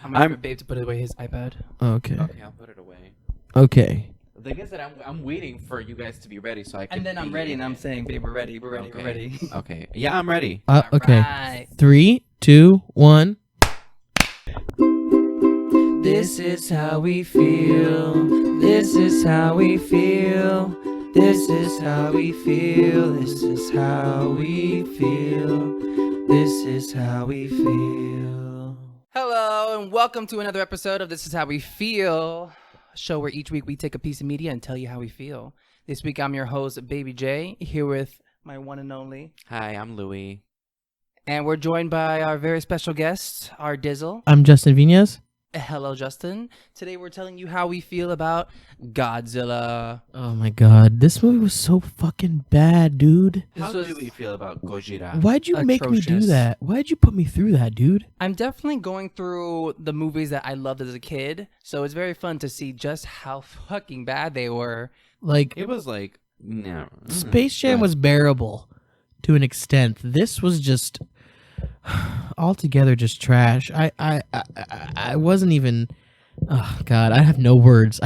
I'm waiting for Babe to put away his iPad. Okay. Okay, I'll put it away. Okay. The thing is that I'm waiting for you guys to be ready so I can. And then I'm ready, and I'm it. saying, Babe, we're ready, we're ready, Okay. we're ready. Okay. Yeah, I'm ready. Okay. Right. 3, 2, 1. This is how we feel. This is how we feel. This is how we feel. This is how we feel. This is how we feel. Hello, and welcome to another episode of This Is How We Feel, a show where each week we take a piece of media and tell you how we feel. This week I'm your host, Baby J, here with my one and only. Hi, I'm Louie. And we're joined by our very special guest, our Dizzle. I'm Justin Vinez. Hello, Justin. Today we're telling you how we feel about Godzilla. Oh my god, this movie was so fucking bad, dude. How was- do we feel about Gojira? Why'd you make me do Atrocious. that? Why'd you put me through that, dude? I'm definitely going through the movies that I loved as a kid, so it's very fun to see just how fucking bad they were. Like, It was like no. Space Jam was bearable to an extent. This was just altogether just trash. I wasn't even. Oh god, I have no words.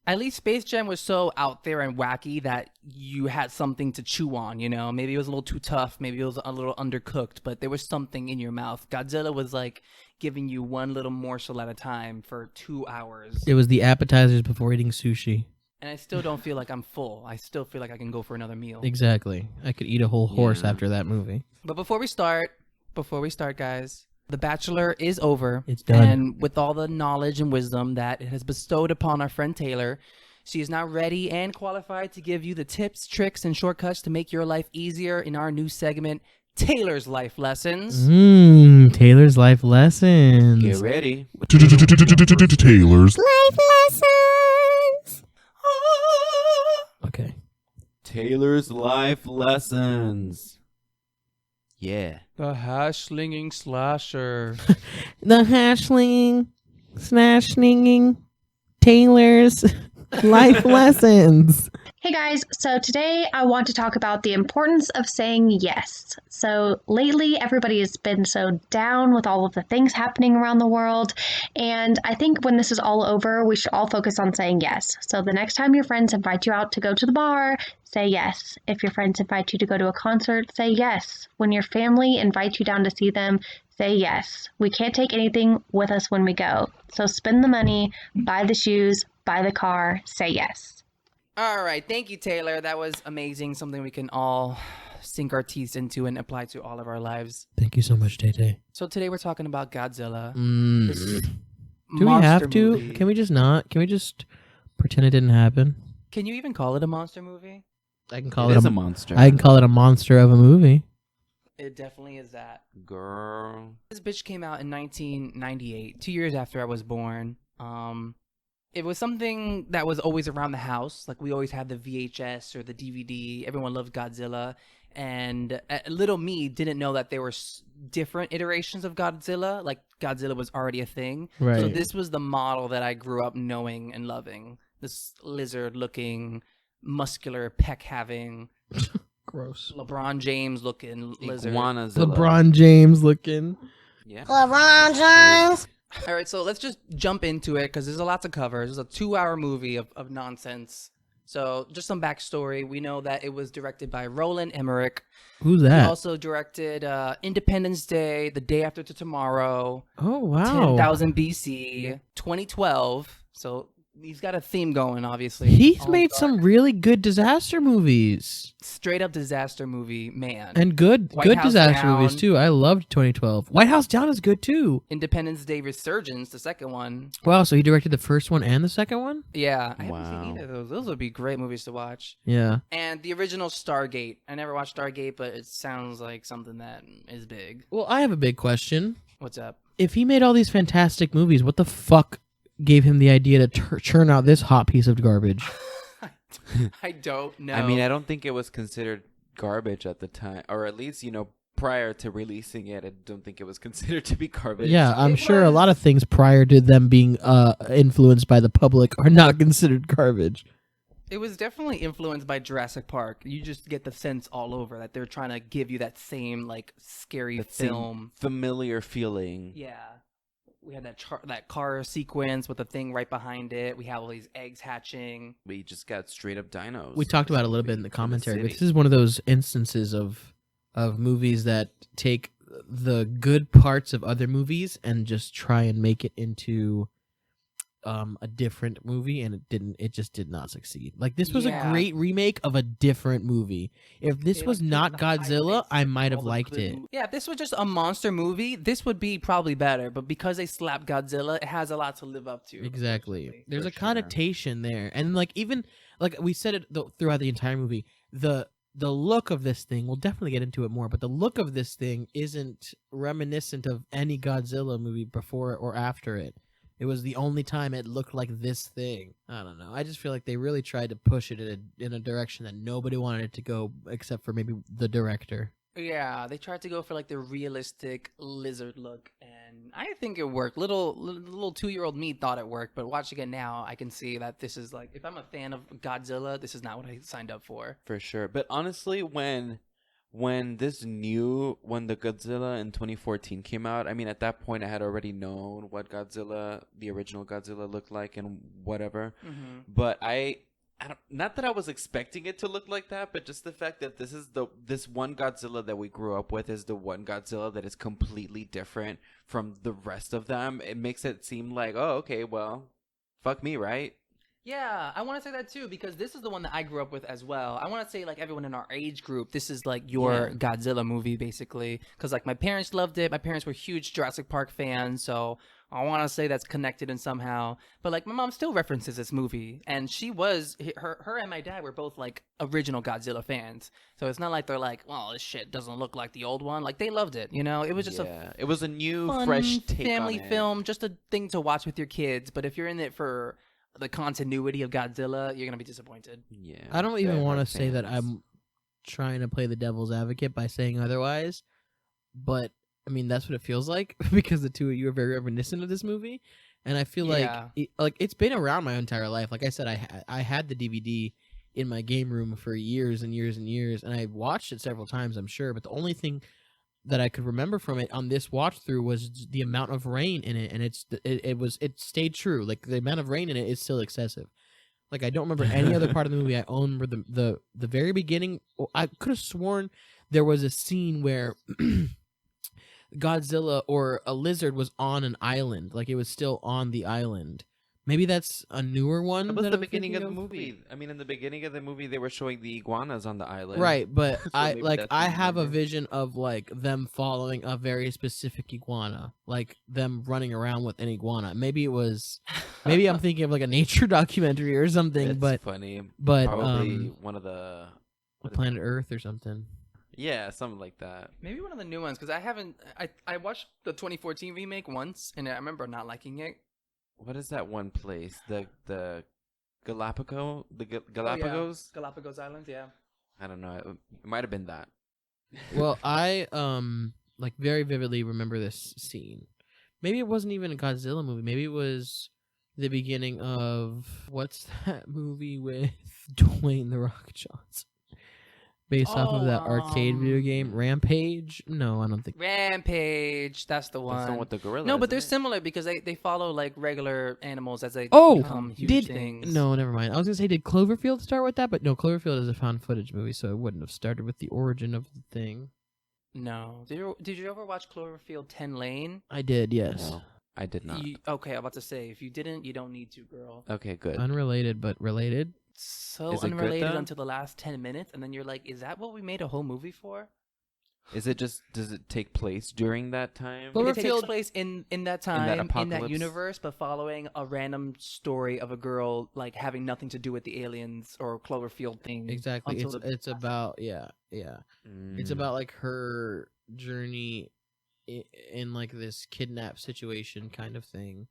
At least Space Jam was so out there and wacky that you had something to chew on, you know? Maybe it was a little too tough, maybe it was a little undercooked, but there was something in your mouth. Godzilla was like giving you one little morsel at a time for 2 hours. It was the appetizers before eating sushi. And I still don't feel like I'm full. I still feel like I can go for another meal. Exactly. I could eat a whole horse Yeah. after that movie. But before we start, guys, The Bachelor is over. It's done. And with all the knowledge and wisdom that it has bestowed upon our friend Taylor, she is now ready and qualified to give you the tips, tricks, and shortcuts to make your life easier in our new segment, Taylor's Life Lessons. Taylor's life lessons. Get ready. Taylor's Life lessons. Okay. Taylor's life lessons. Yeah. The hash-slinging slasher. The hashling, slashing, Taylor's life lessons. Hey guys, so today I want to talk about the importance of saying yes. So lately everybody has been so down with all of the things happening around the world, and I think when this is all over, we should all focus on saying yes. So the next time your friends invite you out to go to the bar, say yes. If your friends invite you to go to a concert, say yes. When your family invites you down to see them, say yes. We can't take anything with us when we go. So spend the money, buy the shoes, buy the car, say yes. All right. Thank you, Taylor. That was amazing. Something we can all sink our teeth into and apply to all of our lives. Thank you so much, Tay. So today we're talking about Godzilla. This Do we have monster to? movie. Can we just not? Can we just pretend it didn't happen? Can you even call it a monster movie? I can call It it is a a monster. I can call it a monster of a movie. It definitely is that. Girl. This bitch came out in 1998, 2 years after I was born. It was something that was always around the house. Like, we always had the VHS or the DVD. Everyone loved Godzilla. And little me didn't know that there were different iterations of Godzilla. Like, Godzilla was already a thing. Right. So this was the model that I grew up knowing and loving. This lizard-looking, muscular, peck-having, Gross. LeBron James-looking lizard. Iguanazilla. LeBron James looking. Yeah. All right, so let's just jump into it because there's a lot to cover. This is a 2-hour movie of nonsense. So just some backstory. We know that it was directed by Roland Emmerich. Who's He that? also directed Independence Day, The Day After Tomorrow, Oh wow. 10,000 BC, 2012. So he's got a theme going, obviously. He's All made dark. some really good disaster movies. Straight up disaster movie, man. And good White good House disaster movies Down. too. I loved 2012. White House Down is good too. Independence Day Resurgence, the second one. Wow, so he directed the first one and the second one? Yeah, I haven't Wow. seen either of those. Those would be great movies to watch. Yeah. And the original Stargate. I never watched Stargate, but it sounds like something that is big. Well, I have a big question. What's up? If he made all these fantastic movies, what the fuck gave him the idea to churn out this hot piece of garbage? I don't know. I mean, I don't think it was considered garbage at the time, or at least, prior to releasing it, I don't think it was considered to be garbage. Yeah, I'm It sure a was- lot of things prior to them being influenced by the public are not considered garbage. It was definitely influenced by Jurassic Park. You just get the sense all over that they're trying to give you that same, like, scary That same film. familiar feeling. Yeah. We had that car sequence with the thing right behind it. We have all these eggs hatching. We just got straight up dinos. We talked in about it this a little bit in movie, the commentary, but city. this is one of those instances of movies that take the good parts of other movies and just try and make it into a different movie, and it just did not succeed. Like, this was a Yeah. great remake of a different movie. If this They, was like, not took the Godzilla, highlights I of might all have the liked good it. Yeah, if this was just a monster movie, this would be probably better. But because they slapped Godzilla, it has a lot to live up to. Exactly. unfortunately. There's For a sure. connotation there, and like, even like we said it throughout the entire movie, the look of this thing, we'll definitely get into it more, but the look of this thing isn't reminiscent of any Godzilla movie before or after it. It was the only time it looked like this thing. I don't know. I just feel like they really tried to push it in a direction that nobody wanted it to go, except for maybe the director. Yeah, they tried to go for like the realistic lizard look, and I think it worked. Little 2-year-old me thought it worked, but watching it now, I can see that this is like, if I'm a fan of Godzilla, this is not what I signed up for. For sure. But honestly, when the Godzilla in 2014 came out, I mean, at that point I had already known what the original Godzilla looked like and whatever. Mm-hmm. But I don't, not that I was expecting it to look like that, but just the fact that this one Godzilla that we grew up with is the one Godzilla that is completely different from the rest of them. It makes it seem like, oh, okay, well, fuck me, right? Yeah, I want to say that too, because this is the one that I grew up with as well. I want to say, like, everyone in our age group, this is like your Godzilla movie, basically. Because, like, my parents loved it. My parents were huge Jurassic Park fans, so I want to say that's connected in somehow. But, like, my mom still references this movie, and her and my dad were both, like, original Godzilla fans. So it's not like they're like, well, this shit doesn't look like the old one. Like, they loved it, you know? It was just it was a new, fun fresh take family on it. film, just a thing to watch with your kids. But if you're in it for the continuity of Godzilla, you're gonna be disappointed. Yeah, I don't even want to diehard say that fans. I'm trying to play the devil's advocate by saying otherwise, but I mean, that's what it feels like because the two of you are very reminiscent of this movie, and I feel Yeah. like it's been around my entire life. Like I said, I had the DVD in my game room for years and years and years, and I watched it several times, I'm sure. But the only thing that I could remember from it on this watch through was the amount of rain in it, and it stayed true. Like, the amount of rain in it is still excessive. Like, I don't remember any other part of the movie. I own the very beginning. I could have sworn there was a scene where Godzilla or a lizard was on an island. Like, it was still on the island. Maybe that's a newer one. That was that the I'm beginning of the thinking movie. I mean, in the beginning of the movie, they were showing the iguanas on the island. Right, but So I maybe like that's I what you have a remember. vision of like them following a very specific iguana, like them running around with an iguana. Maybe I'm thinking of like a nature documentary or something, It's but funny. but Probably one of the Planet Earth or something. yeah, something like that. Maybe one of the new ones, because I watched the 2014 remake once, and I remember not liking it. What is that one place? The Galapagos? Galapagos Islands, yeah. I don't know. It might have been that. Well, I like very vividly remember this scene. Maybe it wasn't even a Godzilla movie. Maybe it was the beginning of what's that movie with Dwayne the Rock Johnson? Based off of that arcade video game, Rampage? No, I don't think. Rampage, that's the one. That's the one with the gorilla. No, but they're isn't it? similar because they follow like regular animals as they Oh, become huge did things. no, never mind. I was gonna say, did Cloverfield start with that? But no, Cloverfield is a found footage movie, so it wouldn't have started with the origin of the thing. No. Did you ever watch Cloverfield 10 Lane? I did, yes. No, I did not. Okay, I'm about to say, if you didn't, you don't need to, girl. Okay, good. Unrelated, but related. So Is it good, unrelated though? until the last 10 minutes, and then you're like, is that what we made a whole movie for? Does it take place during that time? Well, It takes Cloverfield- place in that time, in that apocalypse? universe, but following a random story of a girl like having nothing to do with the aliens or Cloverfield thing. Exactly. until the- It's about It's about like her journey in like this kidnap situation kind of thing.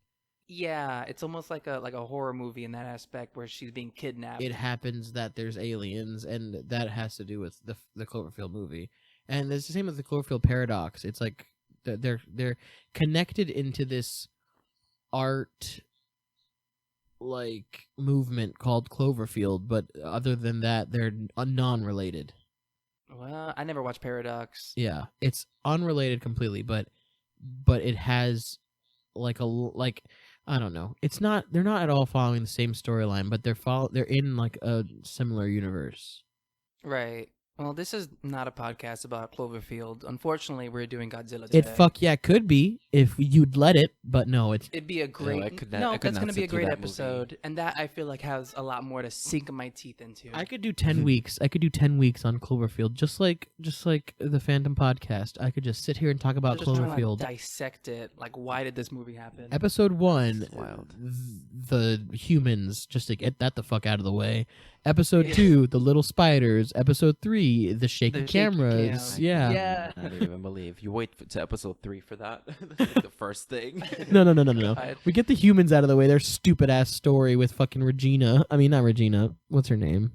Yeah, it's almost like a horror movie in that aspect where she's being kidnapped. It happens that there's aliens, and that has to do with the Cloverfield movie. And it's the same with the Cloverfield paradox. It's like they're connected into this art like movement called Cloverfield, but other than that, they're non-related. Well, I never watched Paradox. Yeah, it's unrelated completely, but it has like I don't know. It's not. They're not at all following the same storyline, but they're in like a similar universe. Right. Well, this is not a podcast about Cloverfield. Unfortunately, we're doing Godzilla today. It could be if you'd let it, but no, It'd be a great. I could no, not that's going to sit be a through great that movie. episode, and that I feel like has a lot more to sink my teeth into. I could do 10 weeks. I could do 10 weeks on Cloverfield, just like the Phantom podcast. I could just sit here and talk about Just trying to Cloverfield. dissect it. Like, why did this movie happen? Episode 1, It's wild. the humans, just to get that the fuck out of the way. Episode 2, the little spiders. Episode 3, the shaky The shaky cameras. cam. Yeah. Yeah. I didn't even believe you wait to episode 3 for that. That's like the first thing. No. I- We get the humans out of the way. Their stupid ass story with fucking Regina. I mean, not Regina. What's her name?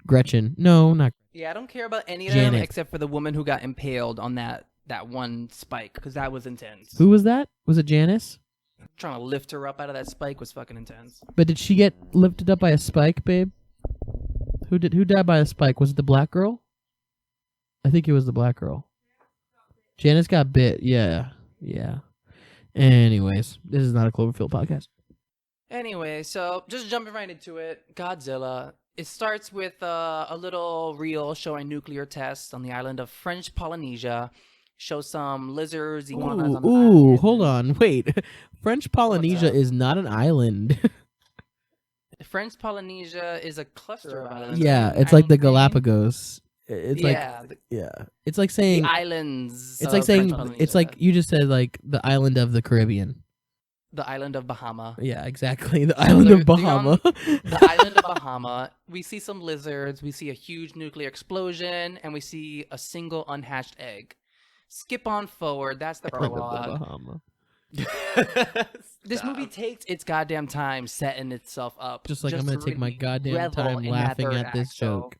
Gretchen. No, not. Yeah, I don't care about any of them Janet. except for the woman who got impaled on that one spike, because that was intense. Who was that? Was it Janice? Trying to lift her up out of that spike was fucking intense. But did she get lifted up by a spike, babe? Who died by a spike? Was it the black girl? I think it was the black girl. Janice got bit. Yeah. Anyways, this is not a Cloverfield podcast. Anyway, so just jumping right into it, Godzilla. It starts with a little reel showing nuclear tests on the island of French Polynesia. Shows some lizards, iguanas on the Ooh, island. hold on. Wait. French Polynesia up? is not an island. French Polynesia is a cluster of islands. Yeah, An it's like the island name. Galapagos. It's Yeah, like It's like saying the islands. it's of like saying French Polynesia. it's like you just said like the island of the Caribbean. the island of Bahama. Yeah, exactly. The island of they're Bahama. The island of Bahama. We see some lizards. We see a huge nuclear explosion, and we see a single unhatched egg. Skip on forward. That's the Island of prologue. Bahama. This movie takes its goddamn time setting itself up. Just like I'm to gonna take my really goddamn revel time in that laughing third at this act, so joke.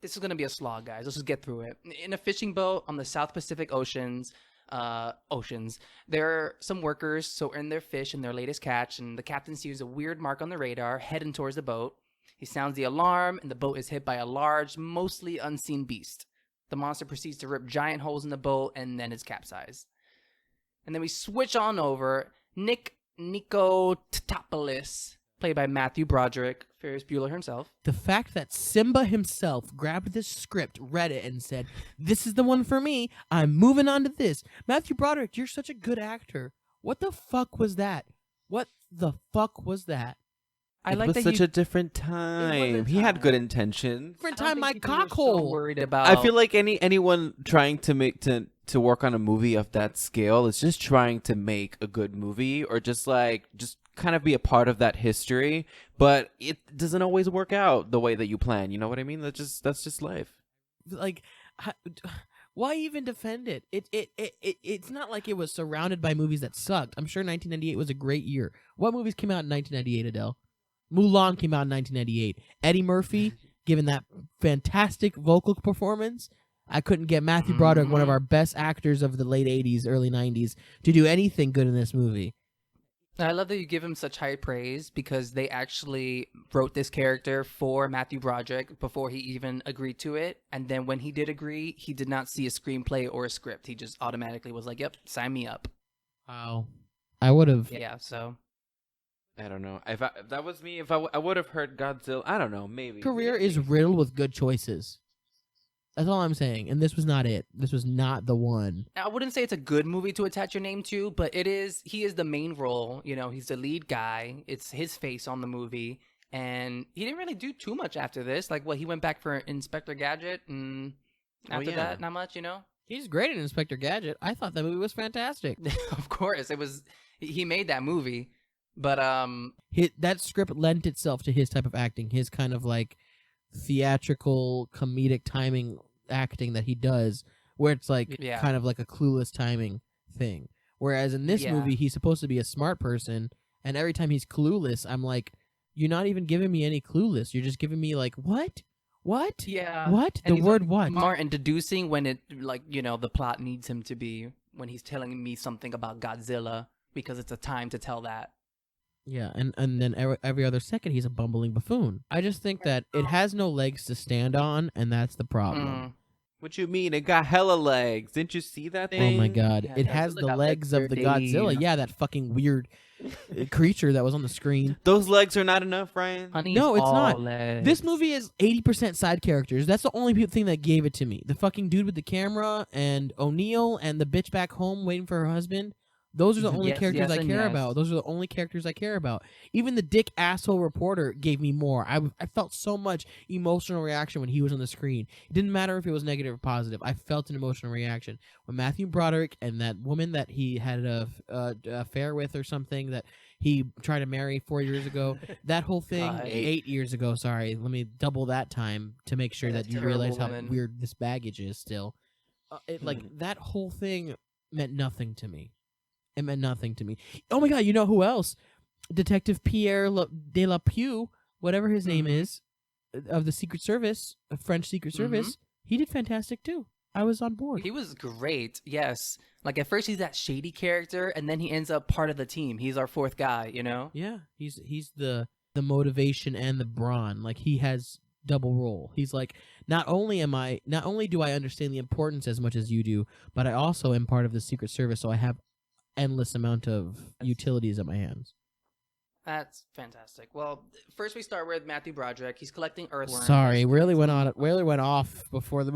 This is gonna be a slog, guys. Let's just get through it. In a fishing boat on the South Pacific oceans, there are some workers sorting their fish in their latest catch, and the captain sees a weird mark on the radar heading towards the boat. He sounds the alarm, and the boat is hit by a large, mostly unseen beast. The monster proceeds to rip giant holes in the boat, and then it's capsized. And then we switch on over. Nick Nicotopoulos, played by Matthew Broderick, Ferris Bueller himself. The fact that Simba himself grabbed this script, read it, and said, "This is the one for me. I'm moving on to this." Matthew Broderick, you're such a good actor. What the fuck was that? What the fuck was that? I It like was that such you a different time. He had good intentions. Different I don't time, my think people were so cockhole. worried about. I feel like anyone trying to make to work on a movie of that scale is just trying to make a good movie or just kind of be a part of that history, but it doesn't always work out the way that you plan. You know what I mean? That's just life. Like, why even defend it? It's not like it was surrounded by movies that sucked. I'm sure 1998 was a great year. What movies came out in 1998, Adele? Mulan came out in 1998. Eddie Murphy, given that fantastic vocal performance, I couldn't get Matthew Broderick, one of our best actors of the late 80s, early 90s, to do anything good in this movie. I love that you give him such high praise because they actually wrote this character for Matthew Broderick before he even agreed to it. And then when he did agree, he did not see a screenplay or a script. He just automatically was like, "Yep, sign me up." Wow. I would have. Yeah, so I don't know. If that was me, I would have heard Godzilla. I don't know. Maybe Career is riddled with good choices. That's all I'm saying. And this was not it. This was not the one. I wouldn't say it's a good movie to attach your name to, but it is. He is the main role. You know, he's the lead guy. It's his face on the movie, and he didn't really do too much after this. Like, he went back for Inspector Gadget, and after that, not much. You know. He's great in Inspector Gadget. I thought that movie was fantastic. Of course, it was. He made that movie, but That script lent itself to his type of acting, his kind of like theatrical comedic timing acting that he does, where it's like kind of like a clueless timing thing. Whereas in this movie, he's supposed to be a smart person, and every time he's clueless, I'm like, you're not even giving me any clueless. You're just giving me like, what? yeah, What? And The he's, word like, what? Smart and deducing when it the plot needs him to be when he's telling me something about Godzilla because it's a time to tell that. Yeah, and then every other second he's a bumbling buffoon. I just think that it has no legs to stand on, and that's the problem. What you mean? It got hella legs. Didn't you see that thing? Oh my god. Yeah, It has Godzilla the got legs legs of the for Godzilla. days. Yeah, that fucking weird creature that was on the screen. Those legs are not enough, Ryan. Honey, No, it's all not. legs. This movie is 80% side characters. That's the only thing that gave it to me. The fucking dude with the camera and O'Neill and the bitch back home waiting for her husband. Those are the only Yes, characters yes, I and care yes. about. Those are the only characters I care about. Even the dick asshole reporter gave me more. I felt so much emotional reaction when he was on the screen. It didn't matter if it was negative or positive. I felt an emotional reaction. When Matthew Broderick and that woman that he had a affair with or something that he tried to marry 4 years ago, that whole thing, God. 8 years ago, sorry. Let me double that time to make sure That that you terrible realize how woman. weird this baggage is still. That whole thing meant nothing to me. It meant nothing to me. Oh my god, you know who else? Detective Pierre de la Pew, whatever his name is, of the Secret Service, French Secret Service. He did fantastic too. I was on board. He was great. Yes. Like at first he's that shady character, and then he ends up part of the team. He's our fourth guy. You know. Yeah, he's the motivation and the brawn. Like he has double role. He's like, not only do I understand the importance as much as you do, but I also am part of the Secret Service, so I have endless amount of utilities at my hands. That's fantastic. Well, first we start with Matthew Broderick. He's collecting earthworms. Sorry, really went off before the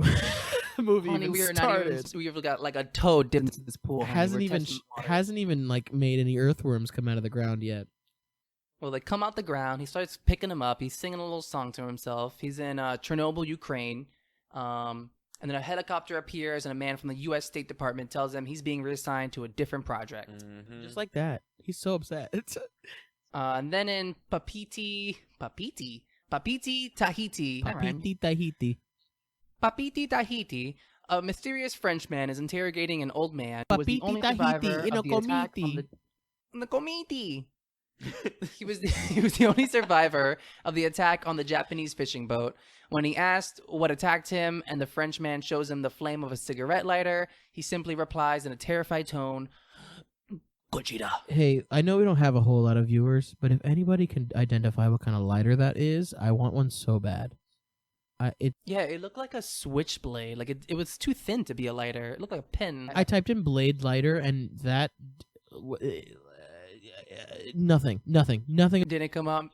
movie Honey, even we are started. not even. We've got like a toad dipped into this pool. honey. hasn't We're even touching water. hasn't even like made any earthworms come out of the ground yet. Well, they come out the ground. He starts picking them up. He's singing a little song to himself. He's in Chernobyl, Ukraine. And then a helicopter appears, and a man from the U.S. State Department tells him he's being reassigned to a different project. Just like that. He's so upset. And then in Papiti, Tahiti. Tahiti. Papiti, Tahiti. A mysterious Frenchman is interrogating an old man who was the Papiti, only Tahiti, survivor in a of the attack on comiti. the comiti. he was the only survivor of the attack on the Japanese fishing boat. When he asked what attacked him and the Frenchman shows him the flame of a cigarette lighter, he simply replies in a terrified tone, Gojira. Hey, I know we don't have a whole lot of viewers, but if anybody can identify what kind of lighter that is, I want one so bad. Yeah, it looked like a switchblade. Like it was too thin to be a lighter. It looked like a pen. I typed in blade lighter and that nothing. Didn't come up.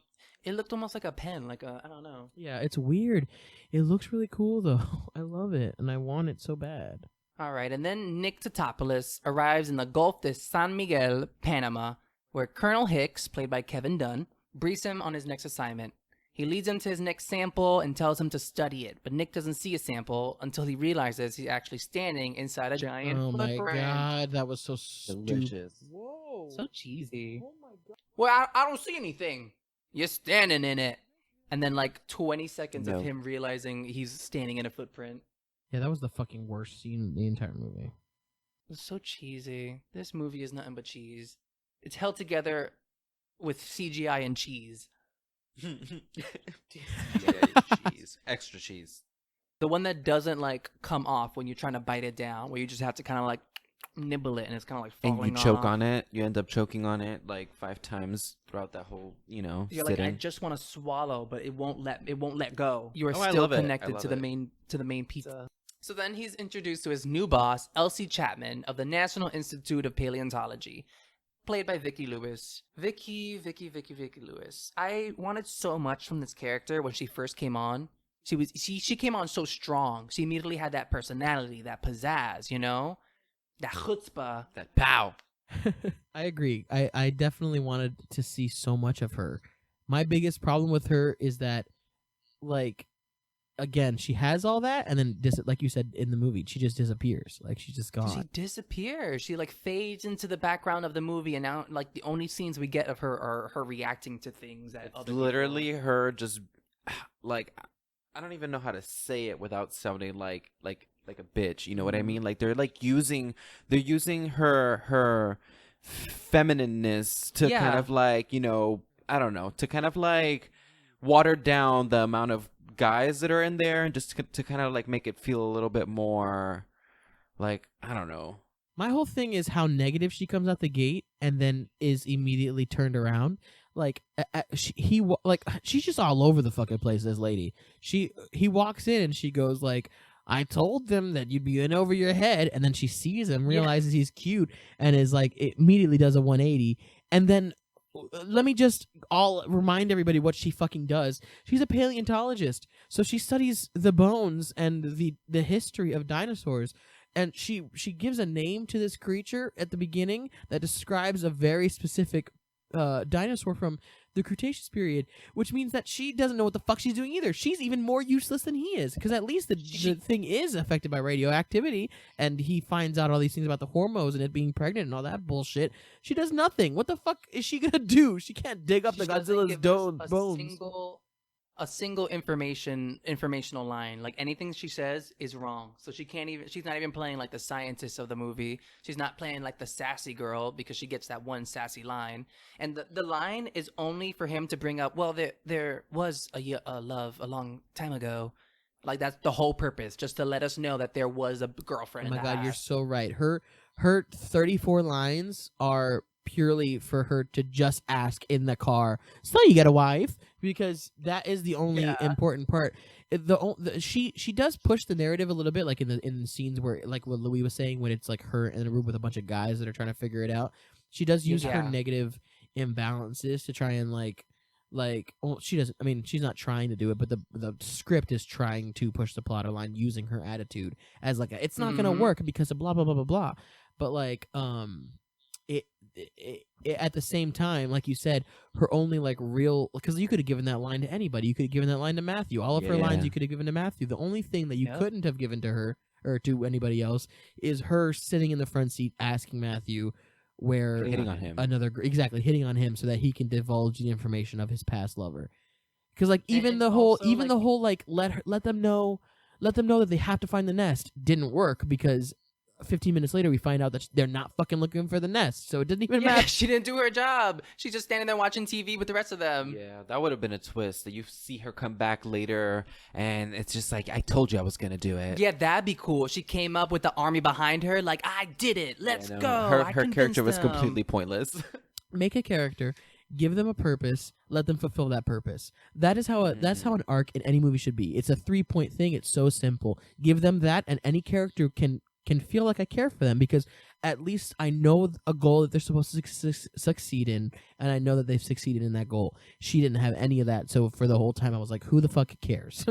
It looked almost like a pen, like a, I don't know. Yeah, it's weird. It looks really cool though. I love it and I want it so bad. All right, and then Nick Tatopoulos arrives in the Gulf de San Miguel, Panama, where Colonel Hicks, played by Kevin Dunn, briefs him on his next assignment. He leads him to his next sample and tells him to study it, but Nick doesn't see a sample until he realizes he's actually standing inside a giant Oh my footprint. god, that was so stupid. Delicious. Whoa. So cheesy. Oh my god. Well, I don't see anything. You're standing in it. And then like 20 seconds No. of him realizing he's standing in a footprint. Yeah, that was the fucking worst scene in the entire movie. It's so cheesy. This movie is nothing but cheese. It's held together with CGI and cheese. Cheese. Extra cheese. The one that doesn't like come off when you're trying to bite it down, where you just have to kind of like nibble it and it's kind of like falling And you choke off. on it. You end up choking on it like 5 times throughout that whole, You're sitting. like, I just want to swallow, but it won't let go. You are Oh, I still love it. I connected love to the it. main pizza. So then he's introduced to his new boss, Elsie Chapman of the National Institute of Paleontology, played by Vicki Lewis. Vicki Lewis. I wanted so much from this character when she first came on. She came on so strong. She immediately had that personality, that pizzazz, you know? That chutzpah. that pow. I agree. I definitely wanted to see so much of her. My biggest problem with her is that, like, again, she has all that, and then, like you said in the movie, she just disappears. Like, she's just She gone. disappears. She like fades into the background of the movie, and now like the only scenes we get of her are her reacting to things that It's other literally her just like I don't even know how to say it without sounding like a bitch. You know what I mean? Like they're using her feminineness to kind Yeah. of like, I don't know, to kind of like water down the amount of guys that are in there and just to kind of like make it feel a little bit more like, I don't know. My whole thing is how negative she comes out the gate and then is immediately turned around. Like she's just all over the fucking place. This lady, he walks in and she goes like, I told them that you'd be in over your head. And then she sees him, realizes he's cute, and is like, it immediately does a 180. And then let me just remind everybody what she fucking does. She's a paleontologist, so she studies the bones and the history of dinosaurs. And she gives a name to this creature at the beginning that describes a very specific dinosaur from the Cretaceous period, which means that she doesn't know what the fuck she's doing either. She's even more useless than he is, because at least the thing is affected by radioactivity, and he finds out all these things about the hormones and it being pregnant and all that bullshit. She does nothing. What the fuck is she gonna do? She can't dig up the Godzilla's bones. A single informational line. Like anything she says is wrong. So she's not even playing like the scientist of the movie. She's not playing like the sassy girl, because she gets that one sassy line. And the line is only for him to bring up, well, there was a love a long time ago. Like that's the whole purpose, just to let us know that there was a girlfriend. Oh my god, you're so right. Her 34 lines are purely for her to just ask in the car, so you got a wife, because that is the only important part. She does push the narrative a little bit, like in the scenes where, like what Louis was saying, when it's like her in a room with a bunch of guys that are trying to figure it out. She does use her negative imbalances to try and she doesn't. I mean, she's not trying to do it, but the script is trying to push the plot line using her attitude as like it's not gonna work because of blah blah blah blah blah. But like it, at the same time, like you said, her only like real, because you could have given that line to anybody. You could have given that line to Matthew. All of her lines you could have given to Matthew. The only thing that you couldn't have given to her or to anybody else is her sitting in the front seat asking Matthew where hitting on him. Hitting on him so that he can divulge the information of his past lover. Because like even the whole like let them know that they have to find the nest didn't work, because 15 minutes later we find out that they're not fucking looking for the nest, so it didn't even matter. She didn't do her job. She's just standing there watching TV with the rest of them. Yeah, that would have been a twist, that you see her come back later and it's just like, I told you I was gonna do it. Yeah, that'd be cool. She came up with the army behind her, like, I did it, let's go. Her character was completely pointless. Make a character, give them a purpose, let them fulfill that purpose. That is how that's how an arc in any movie should be. It's a 3-point thing. It's so simple. Give them that, and any character can feel like I care for them, because at least I know a goal that they're supposed to succeed in, and I know that they've succeeded in that goal. She didn't have any of that, so for the whole time I was like, who the fuck cares?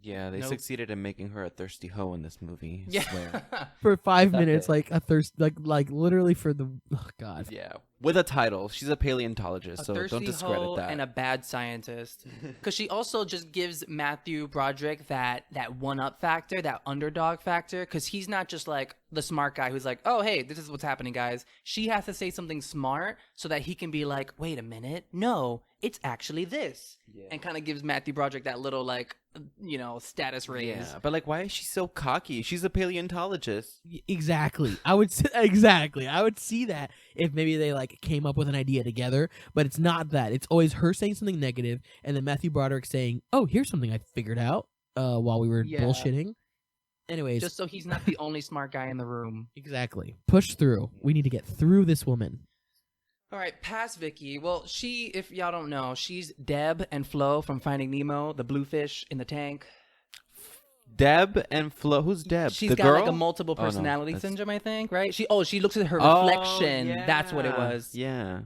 Yeah, they succeeded in making her a thirsty hoe in this movie. Yeah. Swear. For 5 minutes, like a thirst, like literally for the god. Yeah, with a title. She's a paleontologist, so don't discredit that. And a bad scientist, because she also just gives Matthew Broderick that one-up factor, that underdog factor, because he's not just like the smart guy who's like, oh hey, this is what's happening, guys. She has to say something smart so that he can be like, wait a minute, no, it's actually this, and kind of gives Matthew Broderick that little like, status raise. Yeah, but like, why is she so cocky? She's a paleontologist. Exactly. I would see that if maybe they like came up with an idea together, but it's not that. It's always her saying something negative, and then Matthew Broderick saying, "Oh, here's something I figured out while we were bullshitting." Anyways, just so he's not the only smart guy in the room. Exactly. Push through. We need to get through this woman. All right, past Vicky. Well, if y'all don't know, she's Deb and Flo from Finding Nemo, the bluefish in the tank. Deb and Flo. Who's Deb? She's the got girl? like a multiple personality syndrome, I think, right? She looks at her reflection. Yeah. That's what it was. Yeah.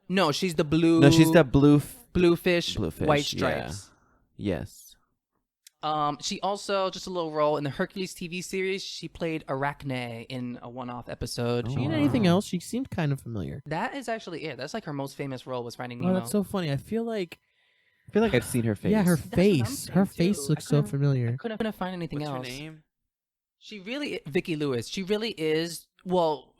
No, she's the blue. No, she's the bluefish, white stripes. Yeah. Yes. She also, just a little role in the Hercules TV series. She played Arachne in a one-off episode. She in anything else? She seemed kind of familiar. That is actually it. That's like her most famous role, was Finding Nemo. Oh, that's so funny. I feel like I've seen her face. Yeah, her face. Her face looks so familiar. I couldn't find anything else. What's her name? She really, Vicki Lewis. She really is. Well,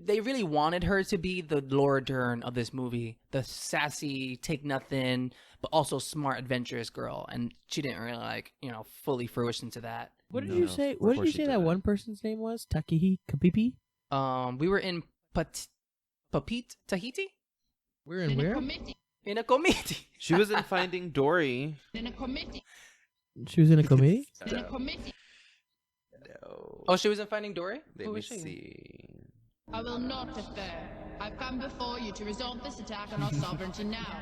they really wanted her to be the Laura Dern of this movie, the sassy, take nothing, but also smart, adventurous girl, and she didn't really fully fruition to that. What did you say? What did you say that one person's name was? Takehi Kapipi? We were in Papit, Tahiti. We're in where? In a committee. She was in Finding Dory. In a committee. She was in a committee? In a committee. No. Oh, she was in Finding Dory? Let Who me was she? see. I will not defer. I've come before you to resolve this attack on our sovereignty now.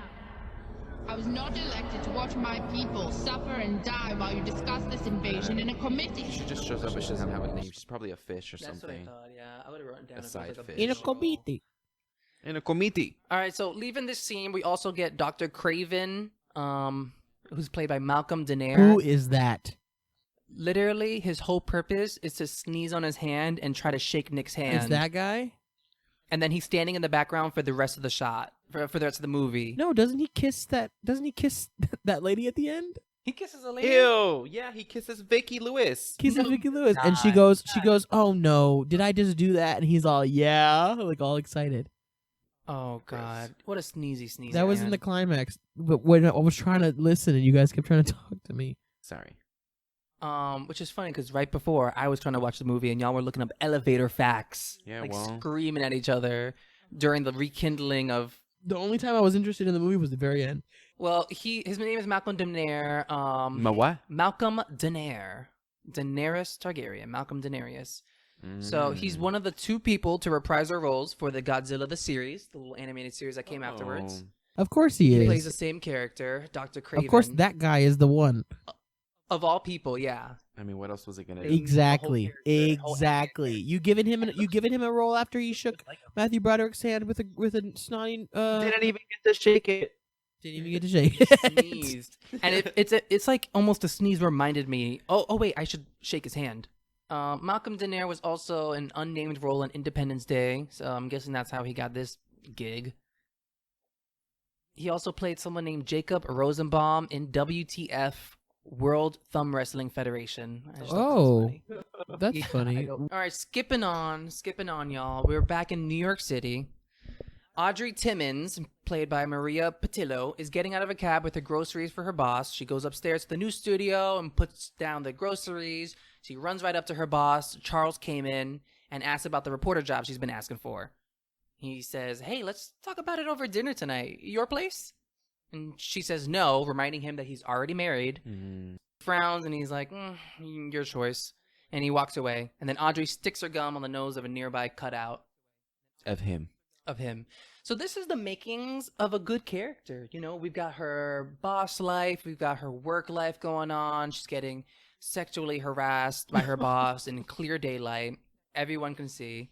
I was not elected to watch my people suffer and die while you discuss this invasion in a committee. She just shows up, but she doesn't have a name. She's probably a fish or That's what I something. thought. Yeah, I would have written down A if it was side like fish. In a show. committee. In a committee. All right, so leaving this scene, we also get Dr. Craven, who's played by Malcolm Denaire. Who is that? Literally, his whole purpose is to sneeze on his hand and try to shake Nick's hand. Is that guy? And then he's standing in the background for the rest of the shot, for the rest of the movie. No, doesn't he kiss that that lady at the end? He kisses a lady. Ew. Yeah, he kisses Vicky Lewis. Kisses Vicky Lewis, and she God. goes, "Oh no, did I just do that?" And he's all, "Yeah," like all excited. Oh God, what a sneezy. That was in man. the climax, but when I was trying to listen, and you guys kept trying to talk to me. Sorry. Which is funny because right before I was trying to watch the movie and y'all were looking up elevator facts, Yeah, like well. screaming at each other during the rekindling of. The only time I was interested in the movie was the very end. Well, his name is Malcolm Denaire. Ma what? Malcolm Denaire, Daenerys Targaryen, Malcolm Daenerys. So he's one of the 2 people to reprise their roles for the Godzilla the series, the little animated series that came afterwards. Of course he He is. plays the same character, Dr. Craven. Of course, that guy is the one. Of all people, yeah. I mean, what else was it gonna Ex- do? Exactly. character, the whole Exactly. You giving him a role after he shook Matthew Broderick's hand with a snotty. Didn't even get to shake it. Didn't even get to shake it. Sneezed. And it's like almost a sneeze reminded me. Oh wait, I should shake his hand. Malcolm Denaire was also an unnamed role in Independence Day, so I'm guessing that's how he got this gig. He also played someone named Jacob Rosenbaum in WTF, World Thumb Wrestling Federation. I just thought that was funny. That's Yeah, funny. All right, skipping on, y'all. We're back in New York City. Audrey Timmons, played by Maria Patillo, is getting out of a cab with her groceries for her boss. She goes upstairs to the new studio and puts down the groceries. She runs right up to her boss, Charles Kamen, and asks about the reporter job she's been asking for. He says, "Hey, let's talk about it over dinner tonight. Your place?" And she says no, reminding him that he's already married. Frowns, and he's like, your choice. And he walks away. And then Audrey sticks her gum on the nose of a nearby cutout Of him. of him. So this is the makings of a good character. You know, we've got her boss life, we've got her work life going on. She's getting sexually harassed by her boss in clear daylight. Everyone can see.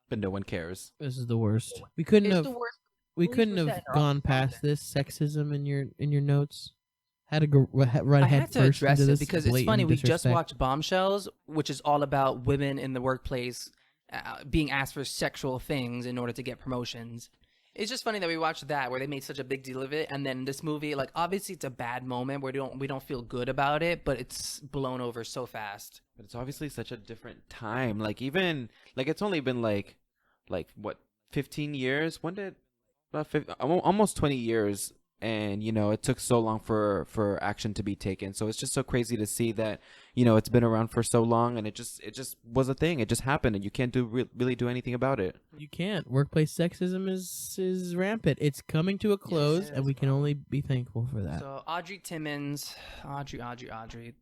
But no one cares. This is the worst. We couldn't It's have. the worst. We Police couldn't were have set off gone on past it. this sexism in your notes. Had to go right I head had to first address into it this because it's blatant funny. We just disrespect. watched Bombshells, which is all about women in the workplace being asked for sexual things in order to get promotions. It's just funny that we watched that where they made such a big deal of it, and then this movie, like obviously it's a bad moment where we don't feel good about it, but it's blown over so fast. But it's obviously such a different time. Like even like it's only been like what 15 years? When did about almost 20 years? And, you know, it took so long for action to be taken. So it's just so crazy to see that, you know, it's been around for so long and it just was a thing. It just happened and you can't really do anything about it. You can't. Workplace sexism is rampant. It's coming to a close, and we can only be thankful for that. So Audrey Timmons, Audrey,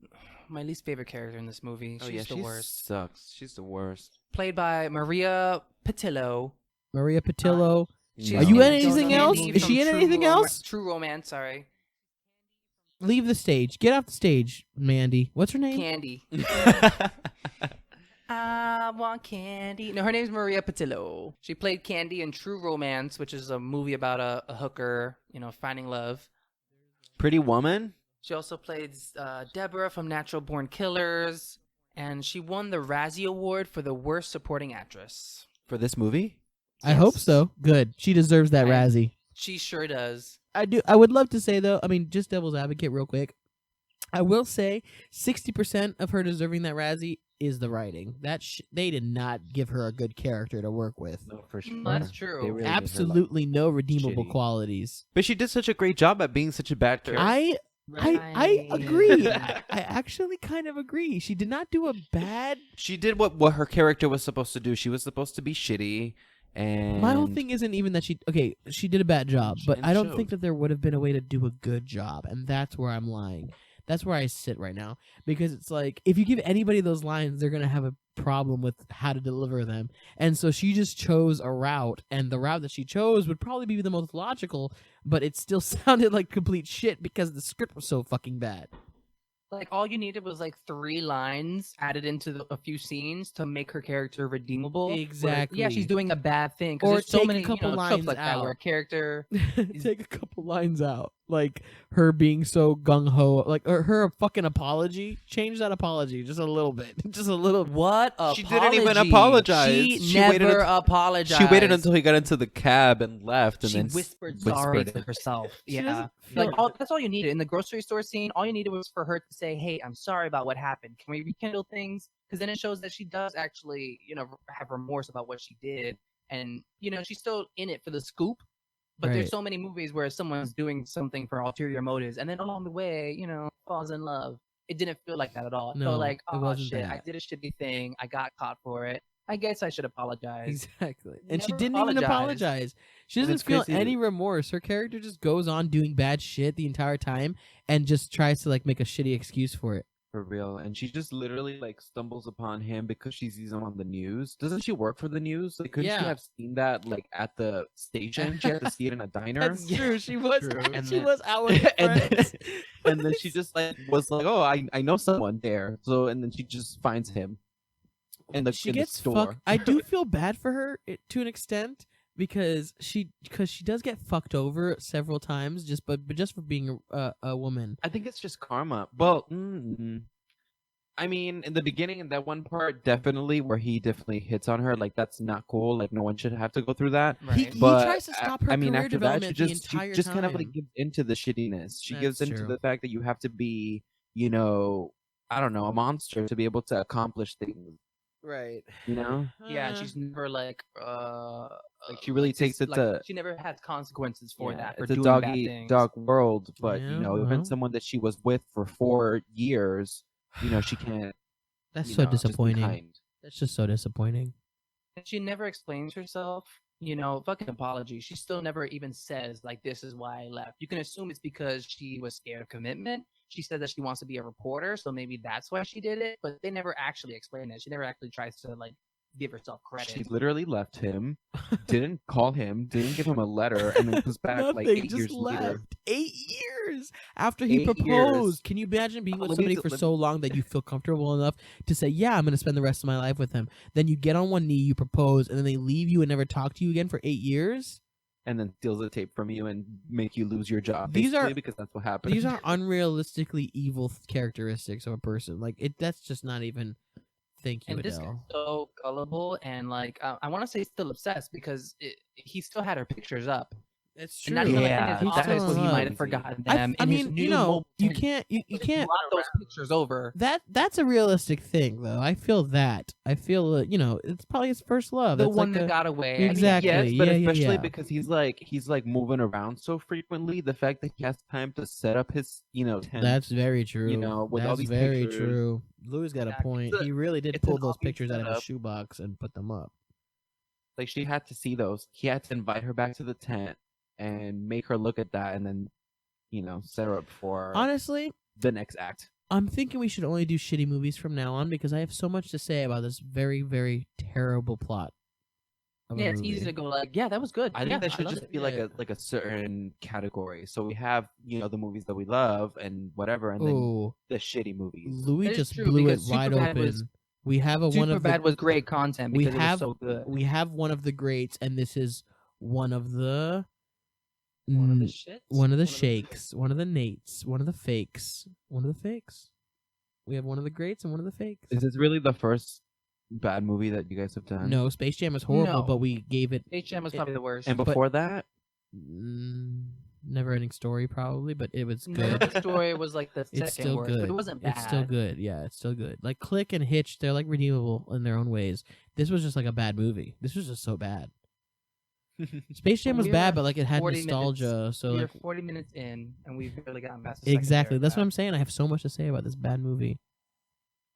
my least favorite character in this movie. She's the she worst. sucks. She's the worst. Played by Maria Patillo. Maria Patillo. She's Are you in in anything Candy else? from Is she in True anything else? True Romance, sorry. Leave the stage. Get off the stage, Mandy. What's her name? Candy. I want candy. No, her name's Maria Patillo. She played Candy in True Romance, which is a movie about a hooker, you know, finding love. Pretty Woman? She also played Deborah from Natural Born Killers, and she won the Razzie Award for the Worst Supporting Actress. For this movie? I hope Yes. so. Good. She deserves that I- Razzie. She sure does. I do. I would love to say though. I mean, just devil's advocate, real quick. I will say 60% of her deserving that Razzie is the writing. They did not give her a good character to work with. No, for sure. That's true. They really made her, like, Absolutely no redeemable shitty. qualities. But she did such a great job at being such a bad character. I Right. agree. I actually kind of agree. She did not do a bad. She did what her character was supposed to do. She was supposed to be shitty. And My whole thing isn't even that she did a bad job, but And I don't showed. think that there would have been a way to do a good job, and that's where I'm lying. That's where I sit right now, because it's like if you give anybody those lines, they're gonna have a problem with how to deliver them. And so she just chose a route, and the route that she chose would probably be the most logical, but it still sounded like complete shit because the script was so fucking bad. Like, all you needed was like 3 lines added into a few scenes to make her character redeemable. Exactly. Yeah, she's doing a bad thing. 'Cause Or there's so take a many couple tropes lines like that where a out. character Take a couple lines out, like her being so gung ho, like her fucking apology. Change that apology just a little bit, just a little. What apology? She didn't even apologize. She never apologized. She waited until he got into the cab and left, and she then whispered sorry it. to herself. She Yeah, doesn't like feel- that's all you needed in the grocery store scene. All you needed was for her to say, "Hey, I'm sorry about what happened. Can we rekindle things?" Because then it shows that she does actually, have remorse about what she did, and she's still in it for the scoop. But Right. there's so many movies where someone's doing something for ulterior motives, and then along the way, falls in love. It didn't feel like that at all. It No, felt like, it oh wasn't shit, that. I did a shitty thing. I got caught for it. I guess I should apologize. Exactly, and she Never didn't even apologize. She And doesn't it's feel crazy. any remorse. Her character just goes on doing bad shit the entire time, and just tries to like make a shitty excuse for it. For real, and she just literally like stumbles upon him because she sees him on the news. Doesn't she work for the news? Like, couldn't Yeah. she have seen that like at the station? She had to see it in a diner. That's true. She was. True. And She then- was out with her and friends. then, and then she just like was like, "Oh, I know someone there." So and then she just finds him in the she in gets the store. fucked. I do feel bad for her to an extent, because she does get fucked over several times but just for being a woman. I think it's just karma. Well, I mean, in the beginning, in that one part, definitely where he definitely hits on her, like that's not cool. Like no one should have to go through that. Right. He But tries to stop her I mean, career after that, she development just the entire kind of like time. gives into the shittiness. She That's gives into true. the fact that you have to be, I don't know, a monster to be able to accomplish things. Right. You know, Yeah, and she's never like she really takes it to. she never had consequences for Yeah, that, for it's a doing dog bad eat things. dog world, but Yeah, even well. someone that she was with for 4 years, she can't. That's you so know, just be disappointing. kind. That's just so disappointing. And she never explains herself. Fucking apology. She still never even says like, "This is why I left." You can assume it's because she was scared of commitment. She said that she wants to be a reporter, so maybe that's why she did it. But they never actually explain it. She never actually tries to like give herself credit. She literally left him, didn't call him, didn't give him a letter, and then comes back like Nothing, 8 just years left. later. 8 years after he 8 proposed. years. Can you imagine being with Let me somebody t- for let so long that you feel comfortable enough to say, "Yeah, I'm going to spend the rest of my life with him." Then you get on one knee, you propose, and then they leave you and never talk to you again for 8 years. And then steals the tape from you and make you lose your job. These are- basically, because that's what happened. These are unrealistically evil characteristics of a person. Like that's just not even. Thank you, And this Adele. guy's so gullible and like I want to say still obsessed because he still had her pictures up. It's And not even like in Yeah, his he's office still where he alive. might have forgotten I them. in his mean, new you know, mobile you tent. can't, you can't. Blot those pictures over. That's a realistic thing, though. I feel that. I feel, it's probably his first love. The That's one like that a- got away. I mean, Exactly. Yes, but Yeah, especially yeah. because he's like moving around so frequently. The fact that he has time to set up his tent. That's very true. with all That's these very pictures. true. Louis got a Yeah, point. it's a- He really did it's pull an those obvious pictures out of his setup. shoebox and put them up. Like she had to see those. He had to invite her back to the tent and make her look at that, and then set her up for Honestly, the next act. I'm thinking we should only do shitty movies from now on because I have so much to say about this very, very terrible plot. Of a Yeah, it's movie. easy to go like, yeah, that was good. I think Yeah, that should love just it. be like a certain category. So we have the movies that we love and whatever, and then Ooh, the shitty movies. Louis That is just true, blew it because wide Superbad open. was- We have one of the Superbad was great content we because have it was so good. we have one of the greats, and this is one of the One of the mm, shits. one of the shakes, one of the Nates, one of the fakes, one of the fakes. We have one of the greats and one of the fakes. Is this really the first bad movie that you guys have done? No, Space Jam is horrible, No. but we gave it HM was probably the worst. And but- before that, Never Ending Story probably, but it was No, good. the story was like the second It's still worst, good. but it wasn't bad. It's still good. Yeah, it's still good. Like Click and Hitch, they're like redeemable in their own ways. This was just like a bad movie. This was just so bad. Space Jam was We bad, were but like it had 40 nostalgia. So We're like 40 minutes in, and we've barely gotten past the second exactly, that's what paragraph. I'm saying. I have so much to say about this bad movie.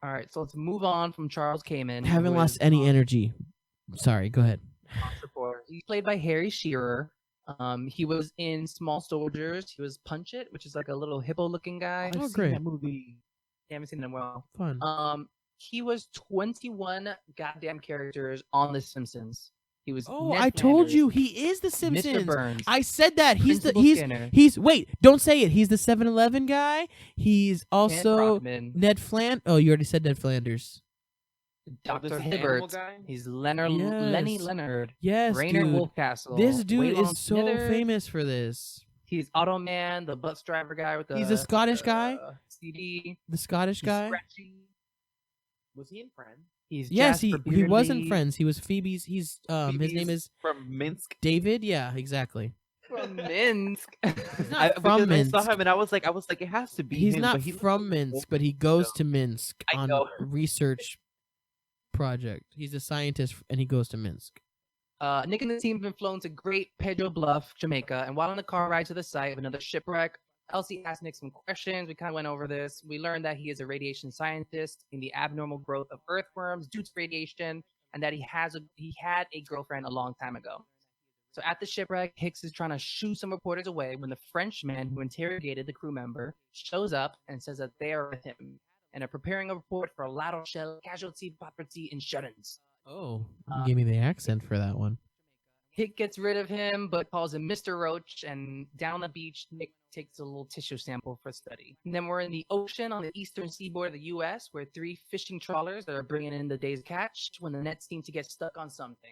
All right, so let's move on from Charles Kamen. Haven't lost any energy. Sorry, go ahead. He's played by Harry Shearer. He was in Small Soldiers. He was Punch It, which is like a little hippo-looking guy. Oh, great. That movie. I haven't seen it in a while. Fun. He was 21 goddamn characters on The Simpsons. He was. Oh, Ned I told Flanders, you he is the Simpsons. Mr. Burns. I said that Principal Skinner. he's wait, don't say it. He's the 7-Eleven guy. He's Kent also Brockman, Ned Flanders. Oh, you already said Ned Flanders. Dr. this animal Hibbert. guy? He's Leonard Yes. Lenny Leonard. Yes, Raynard dude. Wolfcastle. This dude Waylon is so Smithers. famous for this. He's Automan, the bus driver guy with the. He's a Scottish guy? CD. The Scottish He's guy. Scratchy. Was he in Friends? He's Yes, Jasper he wasn't Beardsley Friends. He was Phoebe's. His name is from Minsk. David. Yeah, exactly. from Minsk. Not from because Minsk. I saw him and I was like, it has to be. He's him, not but he from Minsk, but he goes to Minsk I on know. research project. He's a scientist and he goes to Minsk. Nick and the team have been flown to Great Pedro Bluff, Jamaica, and while on the car ride to the site of another shipwreck, Elsie asked Nick some questions. We kind of went over this. We learned that he is a radiation scientist in the abnormal growth of earthworms due to radiation, and that he had a girlfriend a long time ago. So at the shipwreck, Hicks is trying to shoo some reporters away when the Frenchman who interrogated the crew member shows up and says that they are with him and are preparing a report for a La Rochelle casualty property insurance. Oh, you gave me the accent for that one. Hick gets rid of him, but calls him Mr. Roach, and down on the beach, Nick takes a little tissue sample for study. And then we're in the ocean on the eastern seaboard of the U.S., where 3 fishing trawlers that are bringing in the day's catch when the nets seem to get stuck on something.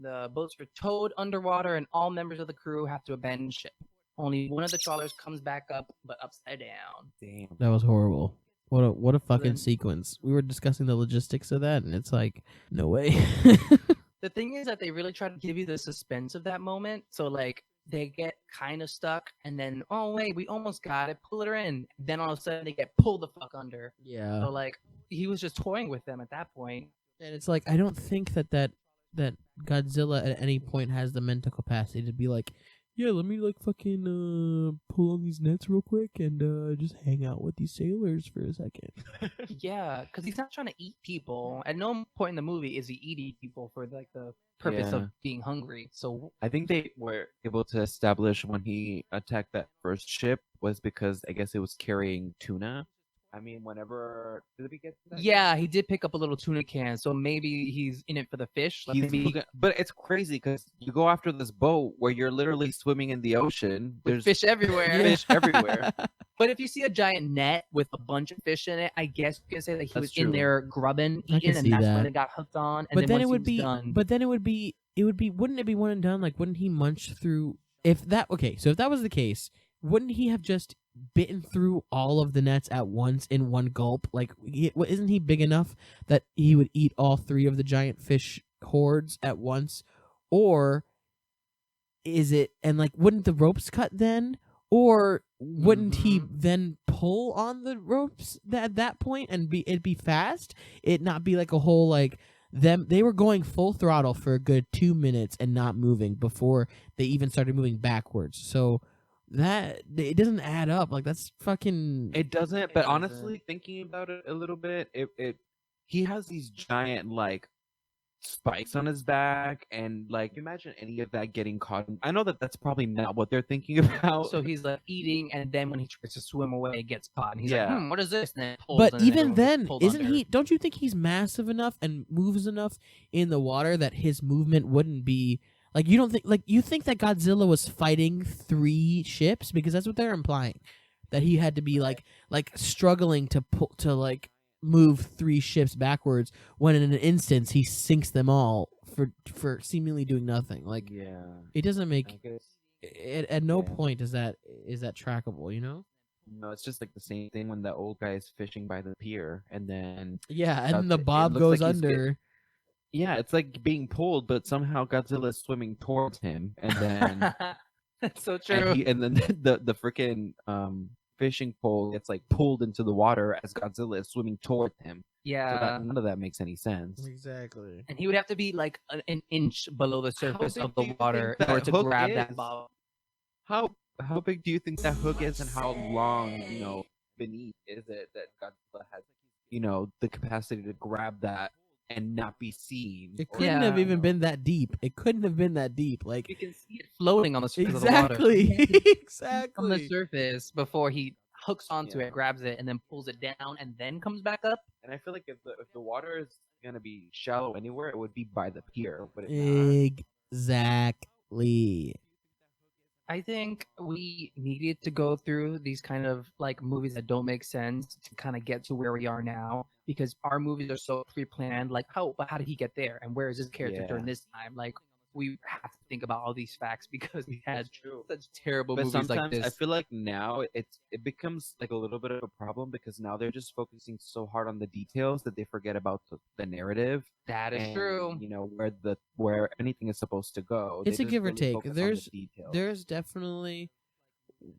The boats are towed underwater, and all members of the crew have to abandon ship. Only one of the trawlers comes back up, but upside down. Damn. That was horrible. What a fucking Then- sequence. We were discussing the logistics of that, and it's like, no way. The thing is that they really try to give you the suspense of that moment. So, like, they get kind of stuck, and then, oh, wait, we almost got it. Pull it in. Then all of a sudden, they get pulled the fuck under. Yeah. So, like, he was just toying with them at that point. And it's like, I don't think that Godzilla at any point has the mental capacity to be like, yeah, let me like fucking pull on these nets real quick and just hang out with these sailors for a second. Yeah, because he's not trying to eat people. At no point in the movie is he eating people for, like, the purpose of being hungry. So, I think they were able to establish when he attacked that first ship was because I guess it was carrying tuna. I mean, whenever did we get to that? yeah, he did pick up a little tuna can. So maybe he's in it for the fish. Like, He's maybe looking- but it's crazy because you go after this boat where you're literally swimming in the ocean. with There's fish everywhere. fish everywhere. But if you see a giant net with a bunch of fish in it, I guess you can say that he That's was in true. there grubbing, I can eating, and see that's that. when it got hooked on. And But then once it he would was be done, wouldn't it be one and done? Like, wouldn't he munch through so if that was the case, wouldn't he have just bitten through all of the nets at once in one gulp? Like, isn't he big enough that he would eat all 3 of the giant fish hordes at once? Or is it, and like, wouldn't the ropes cut then? Or wouldn't he then pull on the ropes at that point and it'd be fast? It not be like a whole like they were going full throttle for a good 2 minutes and not moving before they even started moving backwards. So that it doesn't add up. Like, that's fucking. It doesn't. But doesn't. honestly, thinking about it a little bit, he has these giant like spikes on his back, and like imagine any of that getting caught. I know that that's probably not what they're thinking about. so he's like eating, and then when he tries to swim away, it gets caught, and he's Yeah. like, "What is this?" And then it pulls, But and then even everyone gets then, pulled isn't under. he? Don't you think he's massive enough and moves enough in the water that his movement wouldn't be like? You don't think you think that Godzilla was fighting 3 ships, because that's what they're implying, that he had to be like struggling to like move 3 ships backwards when in an instance he sinks them all for seemingly doing nothing. Like, yeah, it doesn't I make guess. at no Yeah. point is that trackable, you know? No, it's just like the same thing when the old guy is fishing by the pier, and then Yeah, and then That's the it. It bob looks goes like he's under. yeah, it's like being pulled, but somehow Godzilla is swimming towards him, and then That's so true. and then the freaking fishing pole gets like pulled into the water as Godzilla is swimming towards him. So Yeah. none of that makes any sense. Exactly. And he would have to be like an inch below the surface big of do the you water think in order that to hook grab is? that bob. How big do you think that hook is, and how long, beneath is it that Godzilla has, the capacity to grab that and not be seen. It or- couldn't have Yeah. even been that deep. It couldn't have been that deep. Like You can see it floating on the surface of the water. exactly, On the exactly. surface before he hooks onto Yeah. it, grabs it, and then pulls it down, and then comes back up. And I feel like if the water is gonna be shallow anywhere, it would be by the pier, but it not. Exactly. I think we needed to go through these kind of like movies that don't make sense to kind of get to where we are now, because our movies are so pre-planned. Like, how did he get there, and where is this character during Yeah. this time? Like, we have to think about all these facts because we had True. such terrible But movies sometimes like this. I feel like now it becomes like a little bit of a problem because now they're just focusing so hard on the details that they forget about the narrative. That is and, true. You know where anything is supposed to go. It's They a just give or really take. focus on There's the details. there's definitely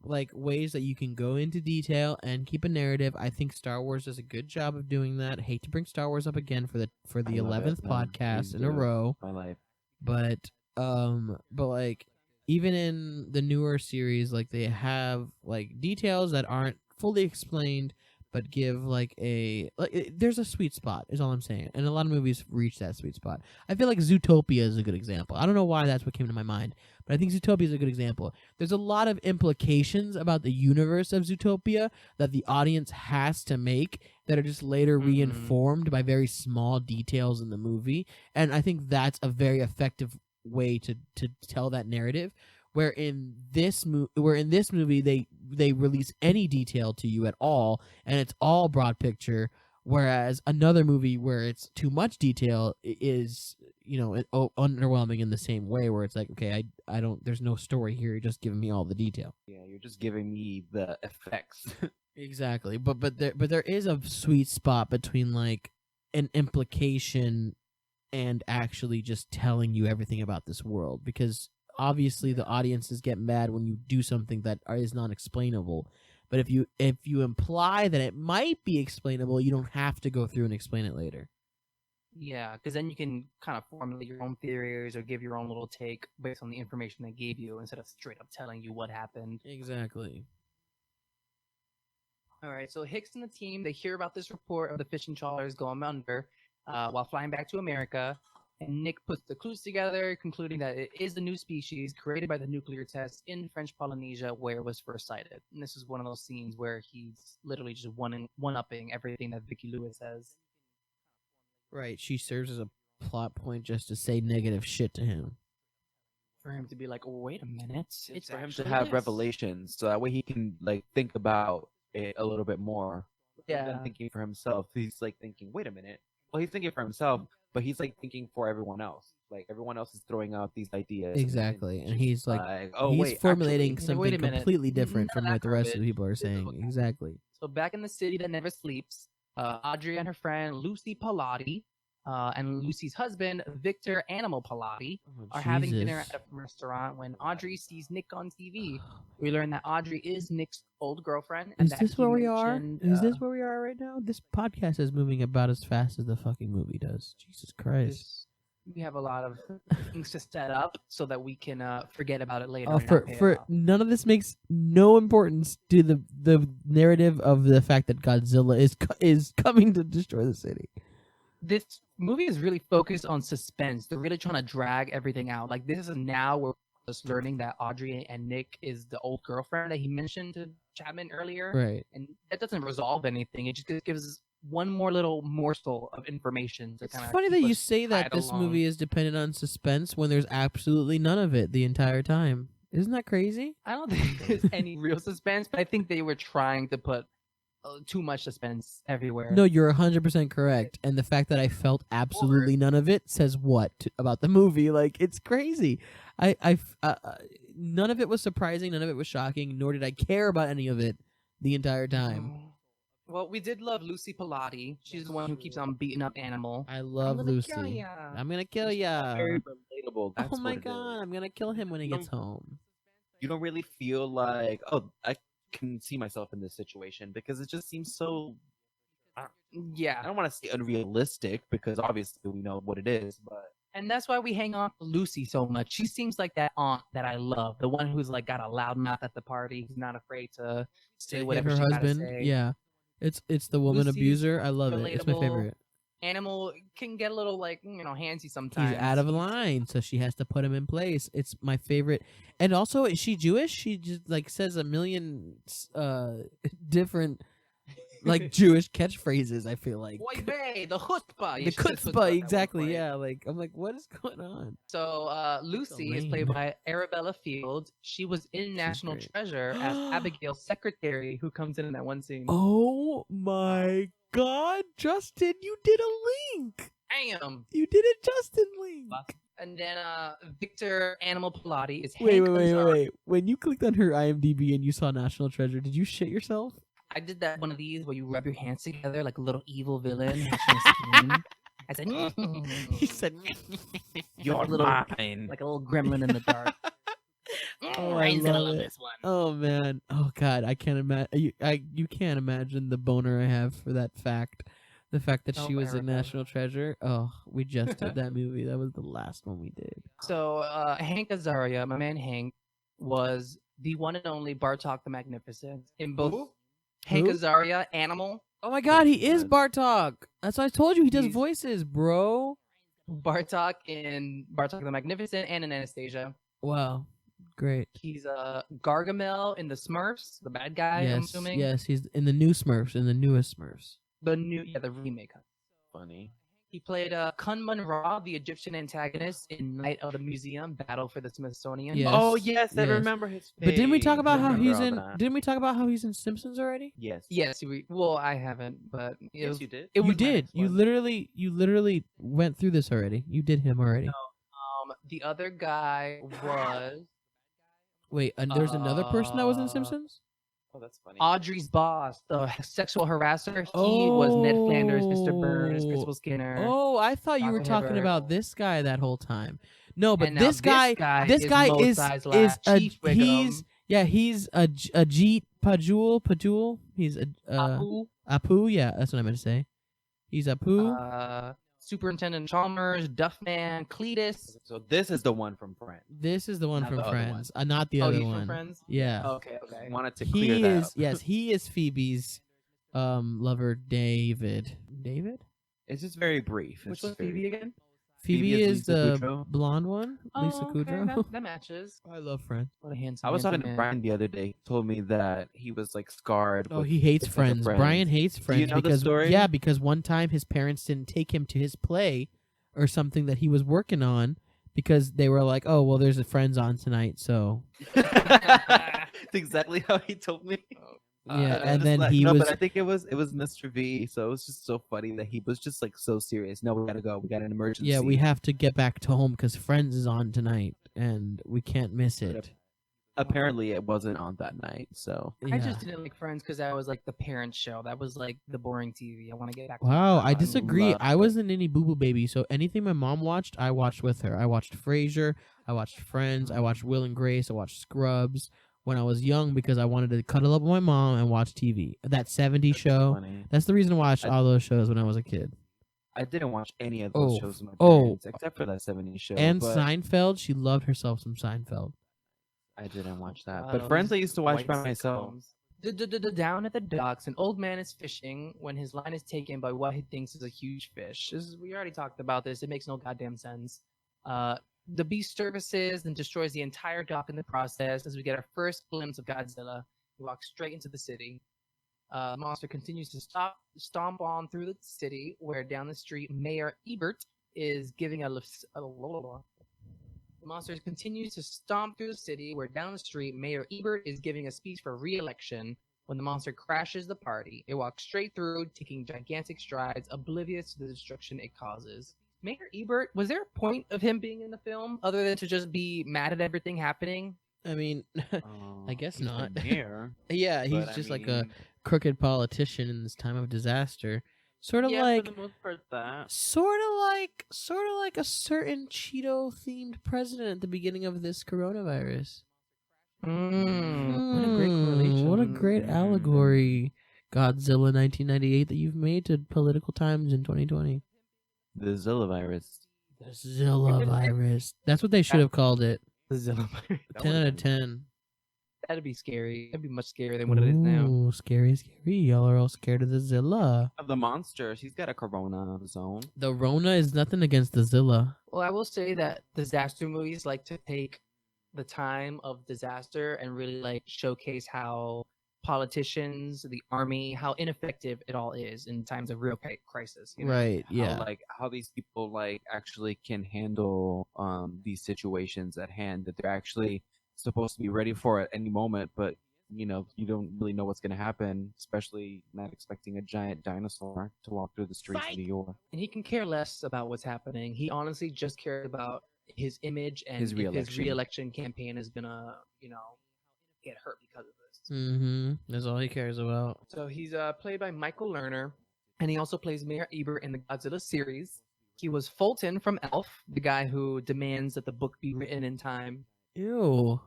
like ways that you can go into detail and keep a narrative. I think Star Wars does a good job of doing that. Hate to bring Star Wars up again for the I love it, 11th man. podcast Please in a do. row, My life. but like even in the newer series, like they have like details that aren't fully explained but give like there's a sweet spot is all I'm saying, and a lot of movies reach that sweet spot. I feel like Zootopia is a good example. I don't know why that's what came to my mind, but I think Zootopia is a good example. There's a lot of implications about the universe of Zootopia that the audience has to make that are just later reinformed by very small details in the movie, and I think that's a very effective way to tell that narrative. Where in this movie they release any detail to you at all, and it's all broad picture. Whereas another movie where it's too much detail is underwhelming in the same way. Where it's like, okay, I don't. There's no story here. You're just giving me all the detail. Yeah, you're just giving me the effects. Exactly. But there is a sweet spot between like an implication and actually just telling you everything about this world, because obviously the audiences get mad when you do something that is not explainable. But if you imply that it might be explainable, you don't have to go through and explain it later. Yeah, because then you can kind of formulate your own theories or give your own little take based on the information they gave you instead of straight up telling you what happened. Exactly. All right, so Hicks and the team, they hear about this report of the fishing trawlers going under while flying back to America. And Nick puts the clues together, concluding that it is a new species created by the nuclear test in French Polynesia where it was first sighted. And this is one of those scenes where he's literally just one-upping everything that Vicki Lewis says. Right. She serves as a plot point just to say negative shit to him. For him to be like, oh, wait a minute. It's for him to actually have this. revelations, so that way he can like think about it a little bit more. Rather than Yeah. thinking for himself, he's like thinking, wait a minute. Well, he's thinking for himself, but he's like thinking for everyone else. Like everyone else is throwing out these ideas. Exactly, and he's like, oh he's wait, formulating actually, something wait a minute. completely different from None of what the that rest of garbage. the people are This is saying. what happened. Exactly. So back in the city that never sleeps, Audrey and her friend Lucy Pallotti and Lucy's husband Victor Animal Pallotti are having dinner Jesus. at a restaurant when Audrey sees Nick on TV. We learn that Audrey is Nick's old girlfriend. And Is that this he where we are? mentioned, Is this where we are right now? This podcast is moving about as fast as the fucking movie does. Jesus Christ. we have a lot of things to set up so that we can forget about it later. Oh, and not pay it for off. none of this makes no importance to the narrative of the fact that Godzilla is coming to destroy the city. This movie is really focused on suspense. They're really trying to drag everything out. Like, this is now we're just learning that Audrey and Nick is the old girlfriend that he mentioned to Chapman earlier. Right. And that doesn't resolve anything. It just gives us one more little morsel of information. To It's kinda funny keep that you us say that tied this along. movie is dependent on suspense when there's absolutely none of it the entire time. Isn't that crazy? I don't think there's any real suspense, but I think they were trying to put too much suspense everywhere. No, you're 100% correct. And the fact that I felt absolutely none of it says what about the movie? Like, it's crazy. None of it was surprising. None of it was shocking. Nor did I care about any of it the entire time. Well, we did love Lucy Pallotti. She's the one who keeps on beating up Animal. I love gonna Lucy. kill ya. I'm gonna kill ya. Very relatable. That's Oh my what it god, is. I'm gonna kill him when he gets home. You don't really feel like, oh, I can see myself in this situation because it just seems so. I Yeah. don't want to say unrealistic because obviously we know what it is, but And that's why we hang on to Lucy so much. She seems like that aunt that I love. The one who's like got a loud mouth at the party, who's not afraid to say Hit whatever her she husband. gotta say. Yeah, it's the woman Lucy's abuser. I love it. It's my relatable. favorite. Animal can get a little like handsy sometimes. He's out of line, so she has to put him in place. It's my favorite. And also, is she Jewish? She just like says a million different like Jewish catchphrases. I feel like Oy vey, the chutzpah. the Yeah, she says chutzpah, at one exactly. point. Yeah, like I'm like, what is going on? So Lucy is played lame. by Arabella Field. She was in National great. Treasure as Abigail's secretary, who comes in that one scene. Oh my God, Justin, you did a link. Damn. You did a Justin link. And then Victor Animal Pilati is Wait, Hank wait, wait, Azaria. wait. When you clicked on her IMDb and you saw National Treasure, did you shit yourself? I did that one of these where you rub your hands together like a little evil villain. I said, He said, "You're little mine." like a little gremlin in the dark." Oh, I Ryan's gonna love love it. this one. "Oh man, oh God, I can't imagine. You can't imagine the boner I have for that fact. The fact that Oh, she was in Arabella. National Treasure. Oh, we just did that movie. That was the last one we did. So Hank Azaria, my man Hank, was the one and only Bartok the Magnificent in both. Who? Hank Who? Azaria, Animal. Oh my God, he is God. Bartok. That's why I told you he does He's- voices, bro. Bartok in Bartok the Magnificent and in Anastasia. Wow, great. He's Gargamel in the Smurfs, the bad guy. I'm Yes, assuming. yes, he's in the new Smurfs, in the newest Smurfs. The the remake. Funny. He played Kunman Ra, the Egyptian antagonist in Night of the Museum, Battle for the Smithsonian. Yes, Oh yes, I yes. remember his face. But didn't we talk about I how remember he's all in? that. Didn't we talk about how he's in Simpsons already? Yes. Yes, well, I haven't, but it Yes, was, you did. it was You my did. next You one. literally went through this already. You did him already. The other guy was Wait, and there's another person that was in Uh, Simpsons? Oh, that's funny. Audrey's boss, the sexual harasser. He was Ned Flanders, Mr. Burns, Principal Skinner. Oh, I thought you were Dr. talking Hibbert. about this guy that whole time. No, but And now this guy is is Mosai's Chief Wiggum. he's a Jeet Pajul. He's a Apu, Apu. Yeah, that's what I meant to say. He's Apu. Superintendent Chalmers, Duffman, Cletus. So this is the one from Friends. This is the one not from the other Friends, not the Oh, other he's from one. Friends? Yeah. Okay. I wanted to clear He that is up. yes, he is Phoebe's lover, David. David? It's just very brief. Which It's one's very- Phoebe again? Phoebe Phoebe is is Lisa the Kudrow. blonde one, Lisa Oh, okay, Kudrow. that matches. I love Friends. What a handsome. I was talking to man. Brian the other day. He told me that he was like scarred. Oh, with- he hates because of Friends. Brian hates Friends know the because story? yeah, because one time his parents didn't take him to his play or something that he was working on because they were like, "Oh, well, there's a Friends on tonight," so That's exactly how he told me. yeah. I'm And just then like, he no, was but I think it was Mr. V. So it was just so funny that he was just like so serious. No, we gotta go. We got an emergency. yeah, we have to get back to home because Friends is on tonight and we can't miss it. Apparently, it wasn't on that night. So I Yeah. just didn't like Friends because that was like the parent show. That was like the boring TV. I want to get back. to Wow, I that. disagree. loved I it. wasn't any boo boo baby, so anything my mom watched, I watched with her. I watched Frasier, I watched Friends, I watched Will and Grace, I watched Scrubs when I was young because I wanted to cuddle up with my mom and watch TV. That 70s show. funny. That's the reason I watched I- all those shows when I was a kid. I didn't watch any of those Oh, shows with my oh. parents except for that 70s show. And but Seinfeld, she loved herself some Seinfeld. I didn't watch that. God, But all Friends, I these used to watch white by myself. sitcoms. Down at the docks, an old man is fishing when his line is taken by what he thinks is a huge fish. We already talked about this. It makes no goddamn sense. The beast services and destroys the entire dock in the process as we get our first glimpse of Godzilla. He walks straight into the city. The monster continues to stomp on through the city, where down the street, Mayor Ebert is giving the monster continues to stomp through the city, where down the street, Mayor Ebert is giving a speech for re-election when the monster crashes the party. It walks straight through, taking gigantic strides, oblivious to the destruction it causes. Mayor Ebert, was there a point of him being in the film other than to just be mad at everything happening? I mean, I guess He's the not. mayor, yeah, he's but I just like a mean, crooked politician in this time of disaster. Sort of yeah, like for the most part, that. sort of like a certain Cheeto themed president at the beginning of this coronavirus. What a great Mm, correlation. what a great allegory, Godzilla 1998 that you've made to political times in 2020. The Zilla virus. The Zilla virus. That's what they should have called it. Zilla. 10 out of 10. That'd be scary. That'd be much scarier than what it is now. Ooh, scary, scary. Y'all are all scared of the Zilla. Of the monster, she's got a corona of his own. The Rona is nothing against the Zilla. Well, I will say that disaster movies like to take the time of disaster and really like showcase how politicians, the army, how ineffective it all is in times of real crisis. You know? Right, yeah. How these people like actually can handle these situations at hand, that they're actually supposed to be ready for at any moment, but you don't really know what's going to happen, especially not expecting a giant dinosaur to walk through the streets of New York. And he can care less about what's happening. He honestly just cares about his image and His if re-election. his re-election campaign is gonna, get hurt because of this. Mm-hmm. That's all he cares about. So he's played by Michael Lerner, and he also plays Mayor Ebert in the Godzilla series. He was Fulton from Elf, the guy who demands that the book be written in time. Ew.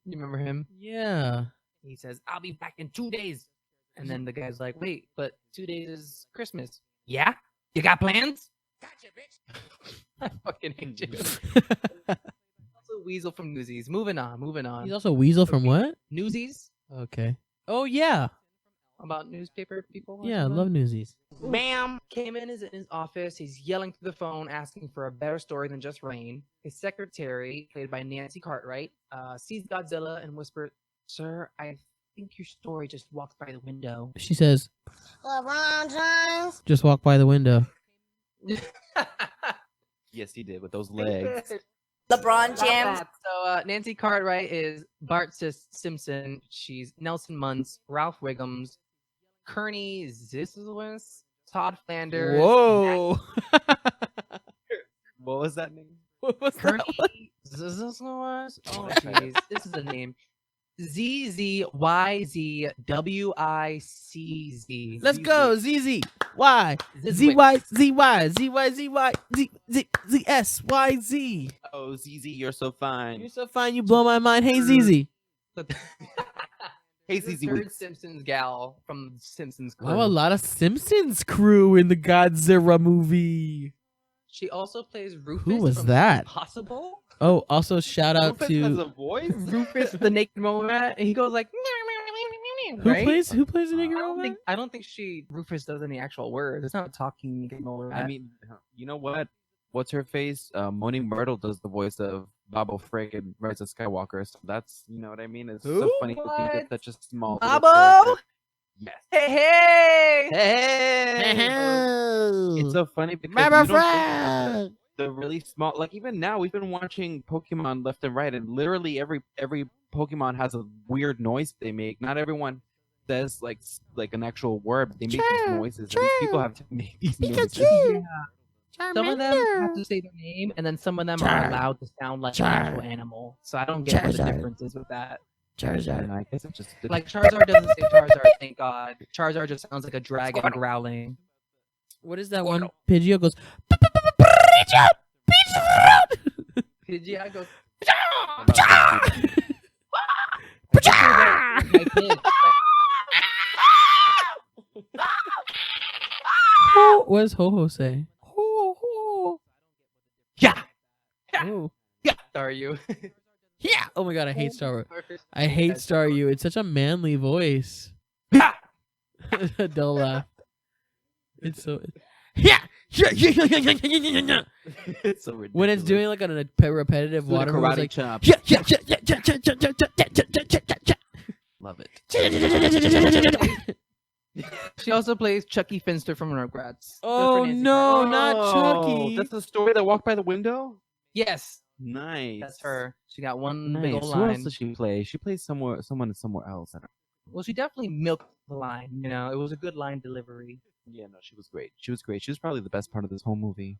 You remember him? Yeah. He says, "I'll be back in 2 days." And then the guy's like, "Wait, but 2 days is Christmas." "Yeah? You got plans?" "Gotcha, bitch." I fucking hate you. Also Weasel from Newsies. Moving on. He's also Weasel from what? Newsies? Okay. Oh, yeah. About newspaper people? or Yeah, I something? love Newsies. Bam! Came in his office. He's yelling through the phone, asking for a better story than just rain. His secretary, played by Nancy Cartwright, sees Godzilla and whispers, "Sir, I think your story just walked by the window." She says, LeBron James. just walk by the window. Yes, he did with those legs. LeBron James. So Nancy Cartwright is Bart Simpson. She's Nelson Muntz, Ralph Wiggums, Kearney Zisowis, Todd Flanders. Whoa. What was that name? What was that? Kearney Zisowis? Oh, jeez. This is the name. ZZYZWICZ. Let's go. ZZ. Y. ZY. ZY. ZY. ZY. ZS. YZ. Oh, ZZ, you're so fine. You're so fine. You blow my mind. Hey, ZZ. Hey, She's ZZ the third Wicks. Simpsons gal from the Simpsons crew. Oh, a lot of Simpsons crew in the Godzilla movie. She also plays Rufus. Who was from that? Impossible. Oh, also shout out Rufus to has a voice? Rufus, the naked robot, and he goes like, who right? plays the naked robot? I don't think Rufus does any actual words. It's not a talking naked robot. I mean, you know what? What's her face? Moni Myrtle does the voice of Bobo Frick in Rise of Skywalker. So that's, you know what I mean? It's so Who? funny to think What? of such a small little Bobo? character. Yes. Hey! It's so funny because Remember you don't think Frank? the really small, like even now we've been watching Pokemon left and right, and literally every Pokemon has a weird noise they make. Not everyone says like an actual word, but they make these noises. And these people have to make these noises. Yeah. Some of them have to say their name, and then some of them are allowed to sound like an actual animal. So I don't get what the difference is with that. And I guess it just Like Charizard doesn't say Charizard, thank God. Charizard just sounds like a dragon growling. What is that one? Pidgeot goes. Pidgeot goes. What does Ho Ho say? Ho Ho. Yeah. Oh. Yeah. Are you? Yeah. Oh my god, I hate Star Wars. I hate Staryu. It's such a manly voice. Adele laugh. It's so. Yeah. it's so ridiculous. When it's doing like a repetitive Do the water move, karate it's like chop. yeah. Love it. She also plays Chucky Finster from Rugrats. Oh no, not Chucky. That's the story that walked by the window? Yes, Nice. that's her. She got one big Nice. old Who else line. does she play? She plays someone somewhere else. I don't. Well, she definitely milked the line. You know, it was a good line delivery. Yeah, no, she was great. She was great. She was probably the best part of this whole movie.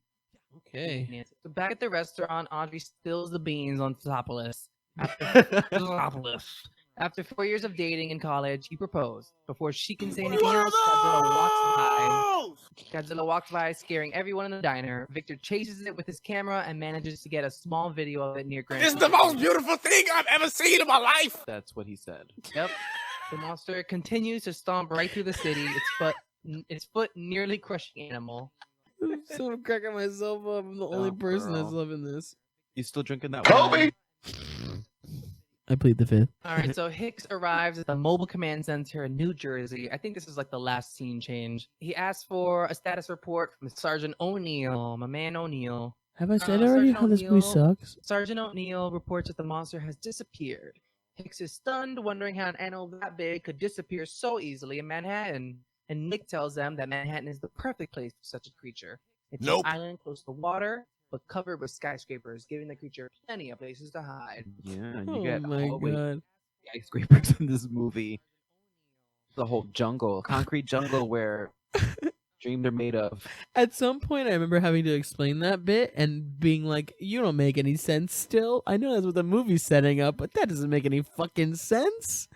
Okay. Nancy. So back at the restaurant, Audrey spills the beans on Topolis. After 4 years of dating in college, he proposed. Before she can say anything else, Godzilla walks by, scaring everyone in the diner. Victor chases it with his camera and manages to get a small video of it near Grand. It's the most beautiful thing I've ever seen in my life. That's what he said. Yep. The monster continues to stomp right through the city. Its foot nearly crushing Animal. I'm so cracking myself up. I'm the only person that's girl. loving this. You still drinking that Kobe! wine? I plead the fifth. All right, so Hicks arrives at the Mobile Command Center in New Jersey. I think this is like the last scene change. He asks for a status report from Sergeant O'Neill, my man O'Neill. Have I said already Sergeant how this movie O'Neill- sucks? Sergeant O'Neill reports that the monster has disappeared. Hicks is stunned, wondering how an animal that big could disappear so easily in Manhattan. And Nick tells them that Manhattan is the perfect place for such a creature. It's Nope. an island close to water, but covered with skyscrapers, giving the creature plenty of places to hide. Yeah, you Oh get my always god. skyscrapers in this movie. The whole jungle, concrete jungle where dreams are made of. At some point, I remember having to explain that bit and being like, "You don't make any sense. Still, I know that's what the movie's setting up, but that doesn't make any fucking sense."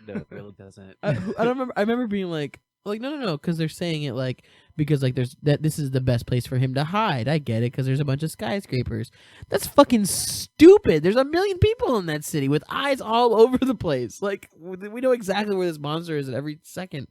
No, it really doesn't. I don't remember. I remember being like, no, because they're saying it like because like there's that this is the best place for him to hide. I get it because there's a bunch of skyscrapers. That's fucking stupid. There's a million people in that city with eyes all over the place. Like we know exactly where this monster is at every second.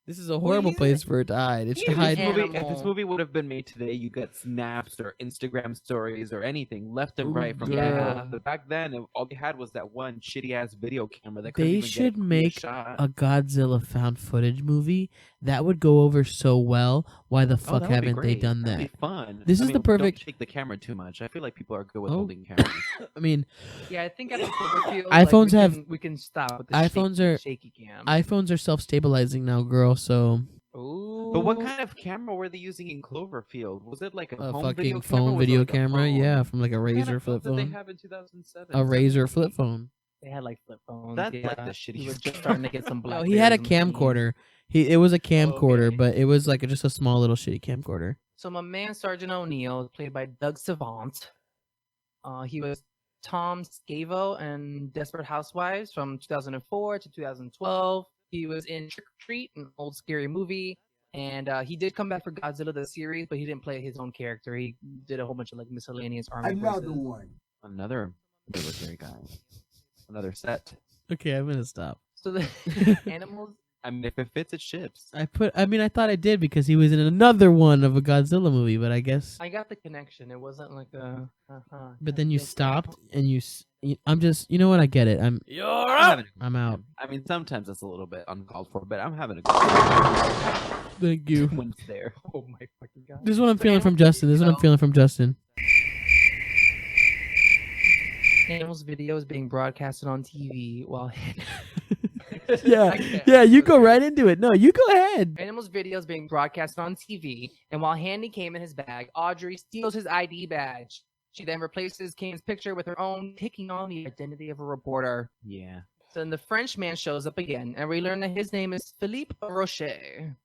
This is a horrible place for it to hide. It should he's hide. an If this animal. movie would have been made today, you get snaps or Instagram stories or anything left and right from yeah. people. But back then, all they had was that one shitty ass video camera that couldn't They even should get a make shot. a Godzilla found footage movie that would go over so well. Why the Oh, fuck that would be haven't they great. done That'd that? be fun. This I is mean, the perfect- Don't shake the camera too much. I feel like people are good with Oh. holding cameras. I mean, Yeah, I think after Cloverfield, iPhones we can stop with the iPhones are- shaky cam. iPhones are self-stabilizing now, girl. So Ooh. But what kind of camera were they using in Cloverfield? Was it like a a home fucking video phone camera? Was it video like a camera, phone? yeah, from like a What kind Razor of flip phones did phone. they have in 2007? A Razor flip phone. They had like flip phones. That's yeah. like the shittiest We were just starting to get some No, black. he had a camcorder. It was a camcorder, okay. but it was like just a small little shitty camcorder. So my man Sergeant O'Neill, played by Doug Savant. He was Tom Scavo in Desperate Housewives from 2004 to 2012. He was in Trick or Treat, an old scary movie. And he did come back for Godzilla the series, but he didn't play his own character. He did a whole bunch of like miscellaneous army voices. Another military guy. Another set. Okay, I'm gonna stop. So the animals. I mean, if it fits, it ships. I thought I did because he was in another one of a Godzilla movie, but I guess. I got the connection. It wasn't like a. But then you stopped and I'm just. You know what? I get it. I'm out. I mean, sometimes it's a little bit uncalled for, but I'm having a good time. Thank you. When it's there. Oh my fucking god. This is what I'm feeling from Justin. Animals video is being broadcasted on TV while Yeah, you go right into it. No, you go ahead. Animals video is being broadcasted on TV, and while Handy came in his bag, Audrey steals his ID badge. She then replaces Kane's picture with her own, taking on the identity of a reporter. Yeah. So then the French man shows up again, and we learn that his name is Philippe Rocher.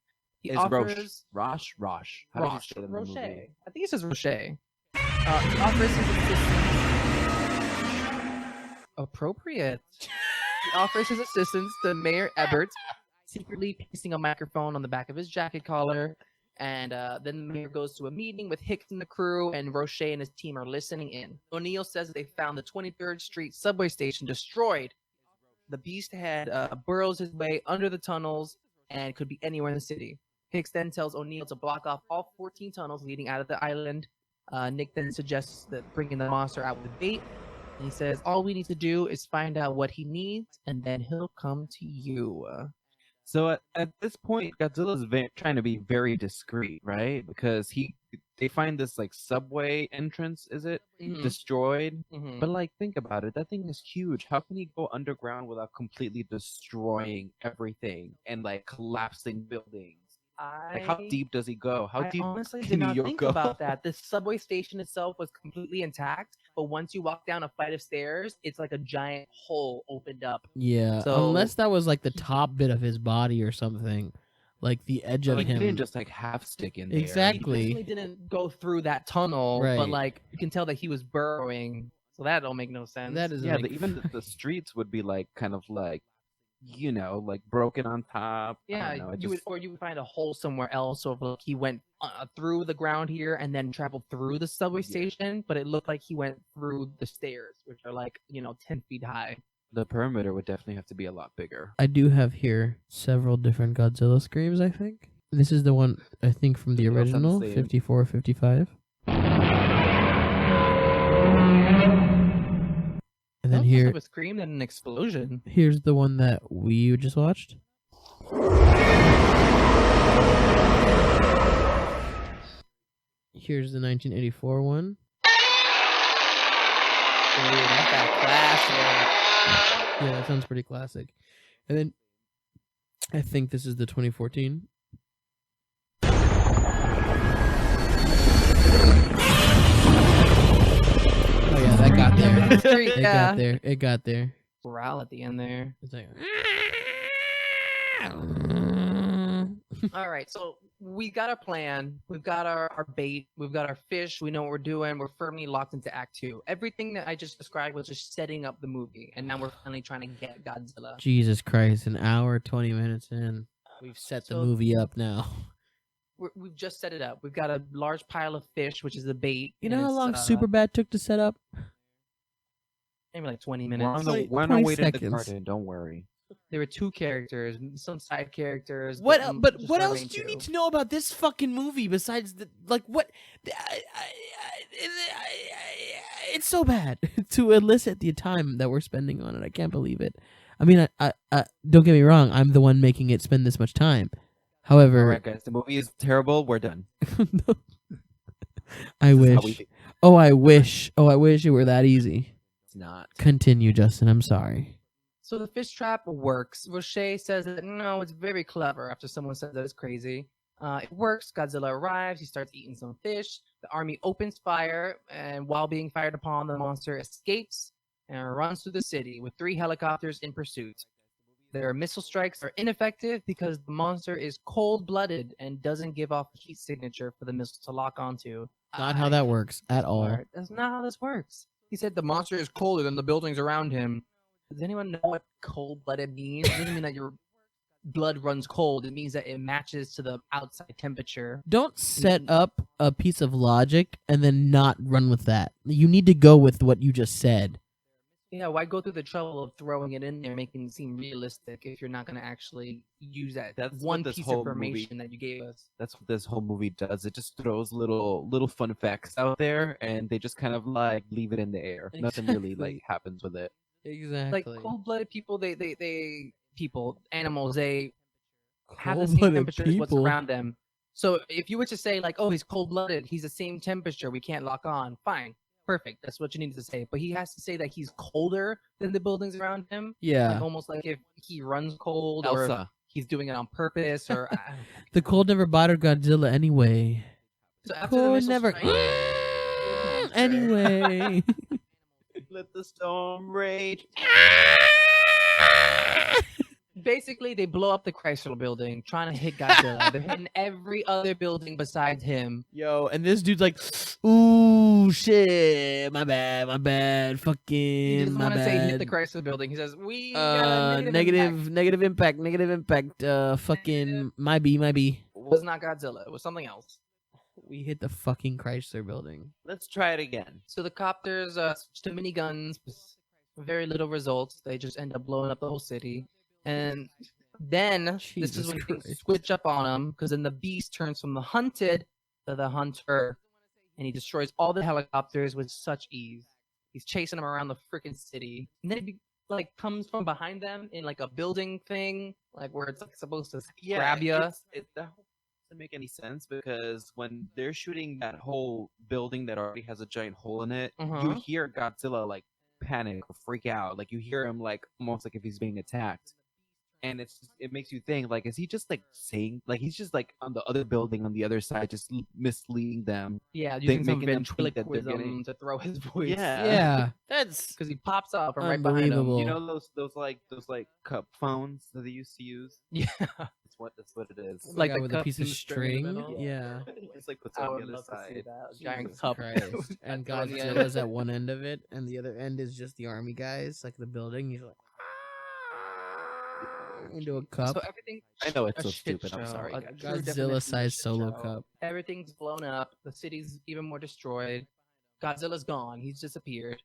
He It's offers Roche. Roche. How did you say it in the Rocher. movie? I think he says Rocher. He offers his assistance. Appropriate. He offers his assistance to Mayor Ebert, secretly pasting a microphone on the back of his jacket collar. And then the mayor goes to a meeting with Hicks and the crew, and Rocher and his team are listening in. O'Neill says that they found the 23rd Street subway station destroyed. The beast had burrows his way under the tunnels and could be anywhere in the city. Hicks then tells O'Neill to block off all 14 tunnels leading out of the island. Nick then suggests that bringing the monster out with bait. And he says, all we need to do is find out what he needs, and then he'll come to you. So at this point, Godzilla's trying to be very discreet, right? Because they find this like subway entrance, is it? Mhm. Destroyed. Mhm. But like, think about it. That thing is huge. How can he go underground without completely destroying everything and like collapsing buildings? Like, how deep does he go? How I deep honestly can did New not York think go? about that. The subway station itself was completely intact, but once you walk down a flight of stairs, it's like a giant hole opened up. Yeah, So- unless that was like the top bit of his body or something, like the edge of Like, he him. didn't just like half stick in there. Exactly. He definitely didn't go through that tunnel, Right. but like you can tell that he was burrowing. So that don't make no sense. That is Yeah, even the streets would be like kind of like, you know, like broken on top. I Yeah, don't know, it you would, just- or you would find a hole somewhere else. So if like he went through the ground here and then traveled through the subway station, but it looked like he went through the stairs, which are like 10 feet high. the perimeter would definitely have to be a lot bigger. I do have here several different Godzilla screams, I think. This is the one, I think, from the They all sound the original, same. 54, 55. And And then That was here, of a scream and an explosion. here's the one that we just watched. Here's the 1984 one. Dude, that's that classic. Yeah, that sounds pretty classic. And then I think this is the 2014. Oh yeah, that got there. It got there. It got there. Growl at the end there. It's like, All right, so we got a plan. We've got our bait. We've got our fish. We know what we're doing. We're firmly locked into Act 2. Everything that I just described was just setting up the movie, and now we're finally trying to get Godzilla. Jesus Christ, an hour, 20 minutes in. We've set the So- movie up now. We've just set it up. We've got a large pile of fish, which is the bait. You and know how it's, long Superbad took to set up? Maybe like 20 We're minutes. on our 20 way to the seconds. garden. Don't worry. There were 2 characters, some side characters. What? some But just what our else main do you 2. need to know about this fucking movie besides the like? What? It's so bad to elicit the time that we're spending on it. I can't believe it. I mean, I don't get me wrong. I'm the one making it spend this much time. However, All right, guys. The movie is terrible. We're done. I This is how we wish. feel. Oh, I wish. Oh, I wish it were that easy. It's not. Continue, Justin. I'm sorry. So the fish trap works. Roche says that no, it's very clever after someone says that it's crazy. It works. Godzilla arrives. He starts eating some fish. The army opens fire, and while being fired upon, the monster escapes and runs through the city with 3 helicopters in pursuit. Their missile strikes are ineffective because the monster is cold-blooded and doesn't give off a heat signature for the missile to lock onto. Not how that works at all. That's not how this works. He said the monster is colder than the buildings around him. Does anyone know what cold-blooded means? It doesn't mean that your blood runs cold. It means that it matches to the outside temperature. Don't set up a piece of logic and then not run with that. You need to go with what you just said. Yeah, why go through the trouble of throwing it in there, making it seem realistic if you're not going to actually use that That's one what this piece of whole information that you gave us? That's what this whole movie does. It just throws little fun facts out there, and they just kind of like leave it in the air. Nothing really like Exactly. happens with it. Exactly. Like cold-blooded people, animals, they have the same Cold-blooded temperature as what's people. around them. So if you were to say like, oh, he's cold-blooded, he's the same temperature, we can't lock on. Fine, perfect. That's what you need to say. But he has to say that he's colder than the buildings around him. Yeah. Like, almost like if he runs cold or if Elsa. he's doing it on purpose or. The cold never bothered Godzilla anyway. So after the Cold missile never. strike- Anyway. Let the storm rage. Basically, they blow up the Chrysler building trying to hit Godzilla. They're hitting every other building besides him. Yo, and this dude's like, ooh, shit, my bad, He fucking, doesn't my want to say hit the bad. Chrysler building. He says, we got a Negative impact, fucking, my B. It was not Godzilla. It was something else. We hit the fucking Chrysler building. Let's try it again. So the copters switch to miniguns with very little results. They just end up blowing up the whole city. And then this Jesus is when things Christ. switch up on him because then the beast turns from the hunted to the hunter, and he destroys all the helicopters with such ease. He's chasing them around the freaking city, and then he like comes from behind them in like a building thing, like where it's like supposed to grab you. That doesn't make any sense because when they're shooting that whole building that already has a giant hole in it, you hear Godzilla like panic or freak out. Like you hear him like almost like if he's being attacked. And it makes you think like, is he just like saying like he's just like on the other building on the other side, just misleading them? Yeah, using some making them think that they're ventriloquism to throw his voice. Yeah, that's because he pops up from right behind him. unbelievable. You know those cup phones that they used to use? Yeah, That's what it is. like the with a cup piece of and the string in the string. middle. Yeah. It's like puts I on would the other love to see side. that. A giant Jesus cup. Christ. with And Godzilla on the end. Godzilla's at one end of it, and the other end is just the army guys, like the building. He's like into a cup. So everything. I know it's a so shit stupid. I'm show, sorry. a guys. true definition of a Godzilla-sized shit solo show. cup. Everything's blown up. The city's even more destroyed. Godzilla's gone. He's disappeared.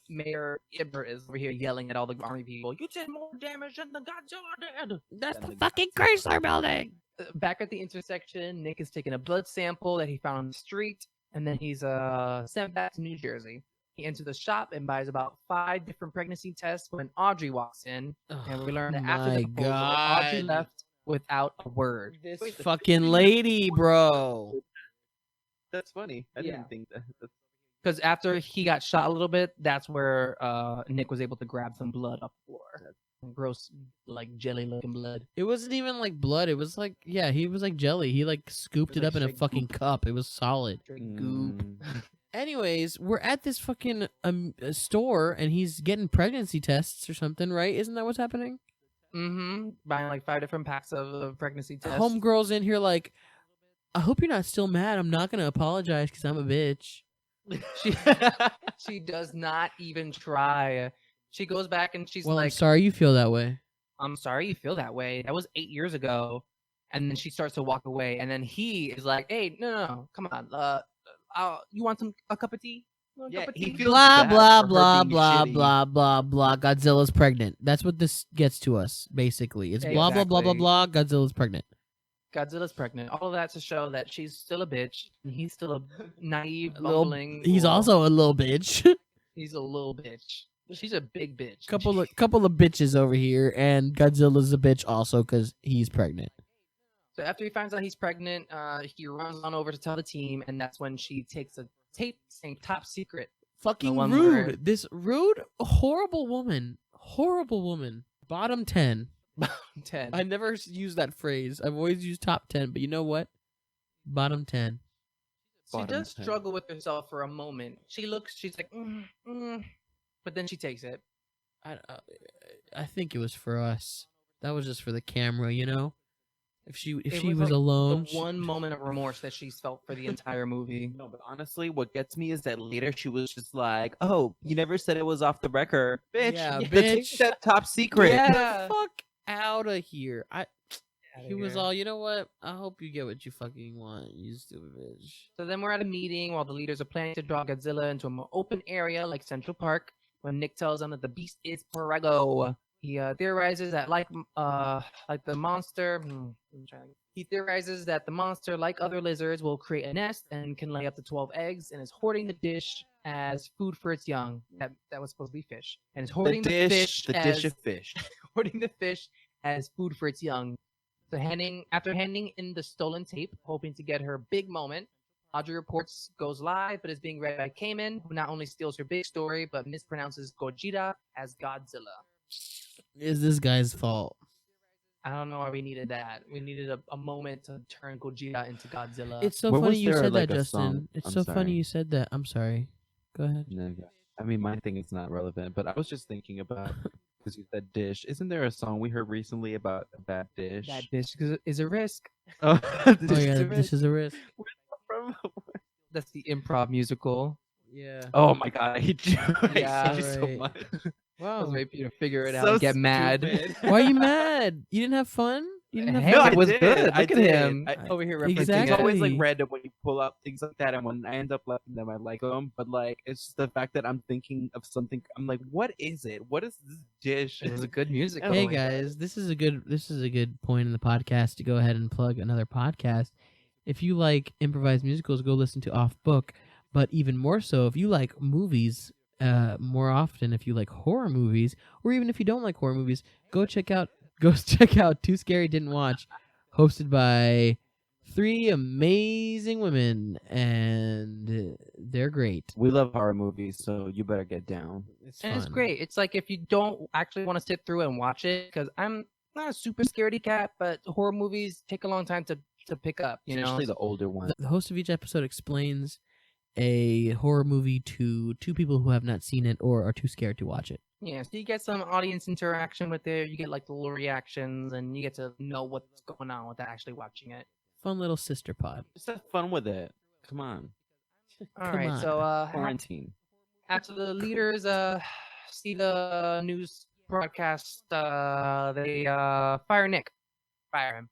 Mayor Ibber is over here yelling at all the army people. You did more damage than the Godzilla did. That's the fucking Chrysler building. Back at the intersection, Nick is taking a blood sample that he found on the street, and then he's sent back to New Jersey. into the shop and buys about 5 different pregnancy tests when Audrey walks in, and we learn that after my the proposal, Audrey God. left without a word. This fucking lady, bro. That's funny. I Yeah. didn't think that. Because after he got shot a little bit, that's where Nick was able to grab some blood off the floor. Gross, like jelly-looking blood. It wasn't even like blood. It was like, yeah, he was like jelly. He like scooped it like up in a straight fucking cup. It was solid. Straight goop. Anyways, we're at this fucking store, and he's getting pregnancy tests or something, right? Isn't that what's happening? Mm-hmm. Buying like 5 different packs of pregnancy tests. Homegirl's in here like, I hope you're not still mad. I'm not gonna apologize because I'm a bitch. She does not even try. She goes back and she's Well, I'm like, sorry you feel that way. I'm sorry you feel that way. That was 8 years ago. And then she starts to walk away. And then he is like, hey, no, come on. You want a cup of tea? You want a Yeah, cup of he tea? feels Blah bad blah for her blah being blah shitty. blah blah blah. Godzilla's pregnant. That's what this gets to us. Basically, it's blah blah blah blah Exactly. blah. Godzilla's pregnant. Godzilla's pregnant. All of that to show that she's still a bitch. And he's still a naive, Little- bumbling. He's fool. also a little bitch. He's a little bitch. She's a big bitch. couple of bitches over here, and Godzilla's a bitch also because he's pregnant. So after he finds out he's pregnant, he runs on over to tell the team, and that's when she takes a tape saying top secret. Fucking one rude. where- This rude, horrible woman. Horrible woman. Bottom 10. 10. I never use that phrase. I've always used top 10, but you know what? Bottom 10. She Bottom does 10. struggle with herself for a moment. She's like, but then she takes it. I think it was for us. That was just for the camera, you know? If she It was like alone, the one moment of remorse that she's felt for the entire movie. No, but honestly, what gets me is that later she was just like, "Oh, you never said it was off the record, bitch. Yeah, You bitch. take that top secret." Yeah. fuck out of here. Outta He was here. all, you know what? I hope you get what you fucking want, you stupid bitch. So then we're at a meeting while the leaders are planning to draw Godzilla into a more open area like Central Park. When Nick tells them that the beast is Prego, he theorizes that like the monster. He theorizes that the monster, like other lizards, will create a nest and can lay up to 12 eggs, and is hoarding the dish as food for its young. That was supposed to be fish, and is hoarding the fish dish of fish. hoarding the fish as food for its young. So after handing in the stolen tape, hoping to get her big moment, Audrey reports goes live, but is being read by Cayman, who not only steals her big story, but mispronounces Gojira as Godzilla. Is this guy's fault? I don't know why we needed that. We needed a moment to turn Gojira into Godzilla. It's so Where funny was you there, said like, that, a Justin. song? It's I'm so funny sorry. you said that. I'm sorry. Go ahead. No, I mean, my thing is not relevant, but I was just thinking about because you said dish. Isn't there a song we heard recently about a bad dish? that dish is a risk. Oh, Oh yeah, this is a risk. That's the improv musical. Yeah. Oh my god, I hate you. I Yeah, hate you so right. much. I was Wow. waiting for you to figure it out So and get mad. stupid. Why are you mad? You didn't have fun? You didn't have Hey, No, fun? I it was did. good. I Look at did. him I- over here referencing Exactly. It's it. always like random when you pull up things like that, and when I end up liking them, I like them. But like, it's just the fact that I'm thinking of something. I'm like, what is it? What is this dish? It was a good musical. Hey guys, this is a good point in the podcast to go ahead and plug another podcast. If you like improvised musicals, go listen to Off Book. But even more so, if you like movies, more often, if you like horror movies, or even if you don't like horror movies, go check out Too Scary Didn't Watch, hosted by 3 amazing women, and they're great. We love horror movies, so you better get down. And it's great. It's like if you don't actually want to sit through and watch it, because I'm not a super scaredy cat, but horror movies take a long time to pick up. You know, Especially the older ones. The host of each episode explains a horror movie to 2 people who have not seen it or are too scared to watch it. yeah. So you get some audience interaction with it. You get like the little reactions, and you get to know what's going on without actually watching it. Fun little sister pod. Just have fun with it. Come on. All Come right. on. So Quarantine. after the leaders see the news broadcast, they fire Nick. Fire him.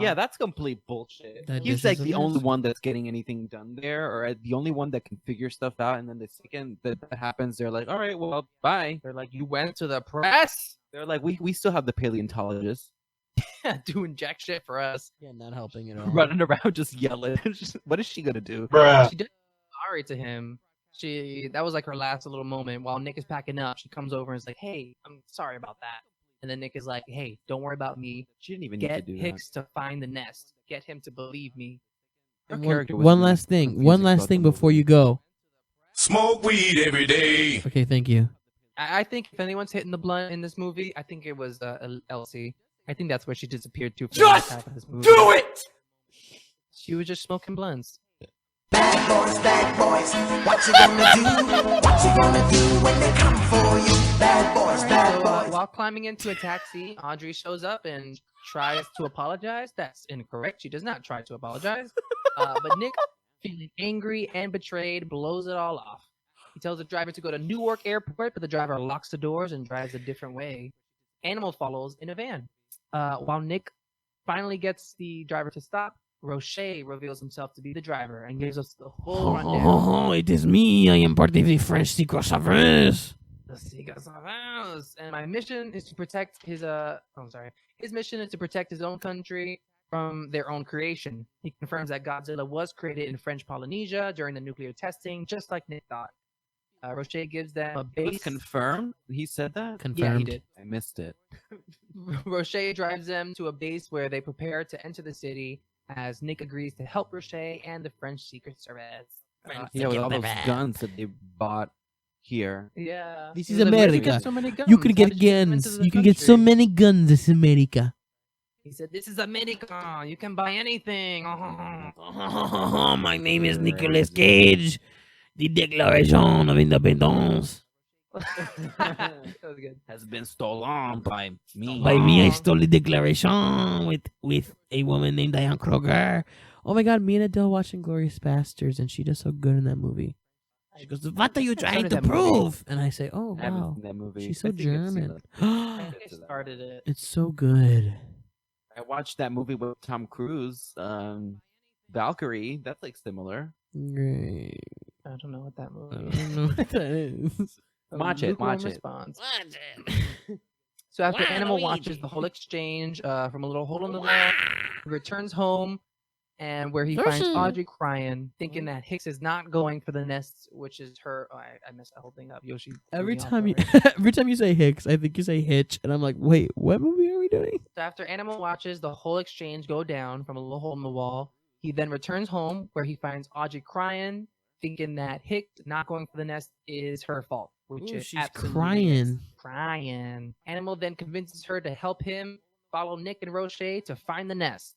Yeah, that's complete bullshit. That He's dish like is a the mess. only one that's getting anything done there, or the only one that can figure stuff out. And then the second that happens, they're like, "All right, well, bye." They're like, you went to the press They're like, "We still have the paleontologist doing jack shit for us. Yeah, not helping at all. running around just yelling. What is she gonna do?" She did sorry to him. That was like her last little moment. While Nick is packing up, she comes over and is like, "Hey, I'm sorry about that." And then Nick is like, "Hey, don't worry about me. She didn't even need to Get do Hicks to find the nest. Get him to believe me." that. Her One, character was one really last thing. confusing One last throughout thing the before movie. you go. Smoke weed every day. Okay, thank you. I think if anyone's hitting the blunt in this movie, I think it was Elsie. I think that's where she disappeared to. For Just the half of this movie. Do it! She was just smoking blunts. Bad boys, what you gonna do? What you gonna do when they come for you? Bad boys, bad boys. While climbing into a taxi, Audrey shows up and tries to apologize. That's incorrect. She does not try to apologize. But Nick, feeling angry and betrayed, blows it all off. He tells the driver to go to Newark Airport, but the driver locks the doors and drives a different way. Animal follows in a van. While Nick finally gets the driver to stop, Roche reveals himself to be the driver and gives us the full rundown. It is me. I am part of the French Secret Service. The Secret Service. And my mission is to protect his His mission is to protect his own country from their own creation. He confirms that Godzilla was created in French Polynesia during the nuclear testing, just like Nick thought. Roche gives them a It was base. confirmed? He said that? Yeah, he Confirmed. did. I missed it. Roche drives them to a base where they prepare to enter the city as Nick agrees to help Roche and the French Secret Service. Yeah, with all those guns that they bought here. Yeah. This He is was like, "Where did you America. get so many guns? You could How get did you get them into guns. the You could get so country?" many guns. This is America. He said, "This is America. You can buy anything." My name is Nicolas Cage. The Declaration of Independence. That was good. Has been stolen by me. By me, I stole the Declaration with a woman named Diane Kruger. Oh my God, me and Adele watching Glorious Bastards, and she does so good in that movie. She goes, "What are you trying to that movie. prove?" And I say, "Oh I haven't wow, seen that movie. she's so I think I've seen German." it. I think I started it. It's so good. I watched that movie with Tom Cruise, Valkyrie. That's like similar. Great. I don't know what that I movie don't know what that is. Watch it, Lukewarm watch it. response. So after Animal watches the whole exchange from a little hole in the wall, he returns home and where he finds Audrey crying, thinking that Hicks is not going for the nest, which is her. Oh, I messed the whole thing up. Yoshi. Every threw me off time you already. every time you say Hicks, I think you say Hitch, and I'm like, wait, what movie are we doing? So after Animal watches the whole exchange go down from a little hole in the wall, he then returns home where he finds Audrey crying, thinking that Hicks not going for the nest is her fault, which Ooh, is she's absolutely crying. is. Crying. Animal then convinces her to help him follow Nick and Roche to find the nest.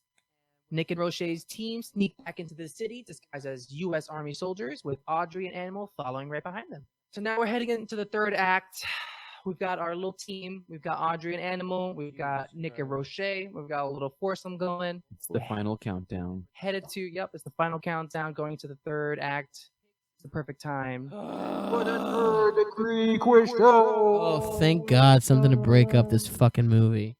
Nick and Roche's team sneak back into the city disguised as U.S. Army soldiers, with Audrey and Animal following right behind them. So now we're heading into the third act. We've got our little team. We've got Audrey and Animal. We've got Nick and Roche. We've got a little foursome going. It's the final countdown. Headed to, it's the final countdown going to the third act. It's the perfect time. For the third degree quiz show. Oh, thank God, something to break up this fucking movie.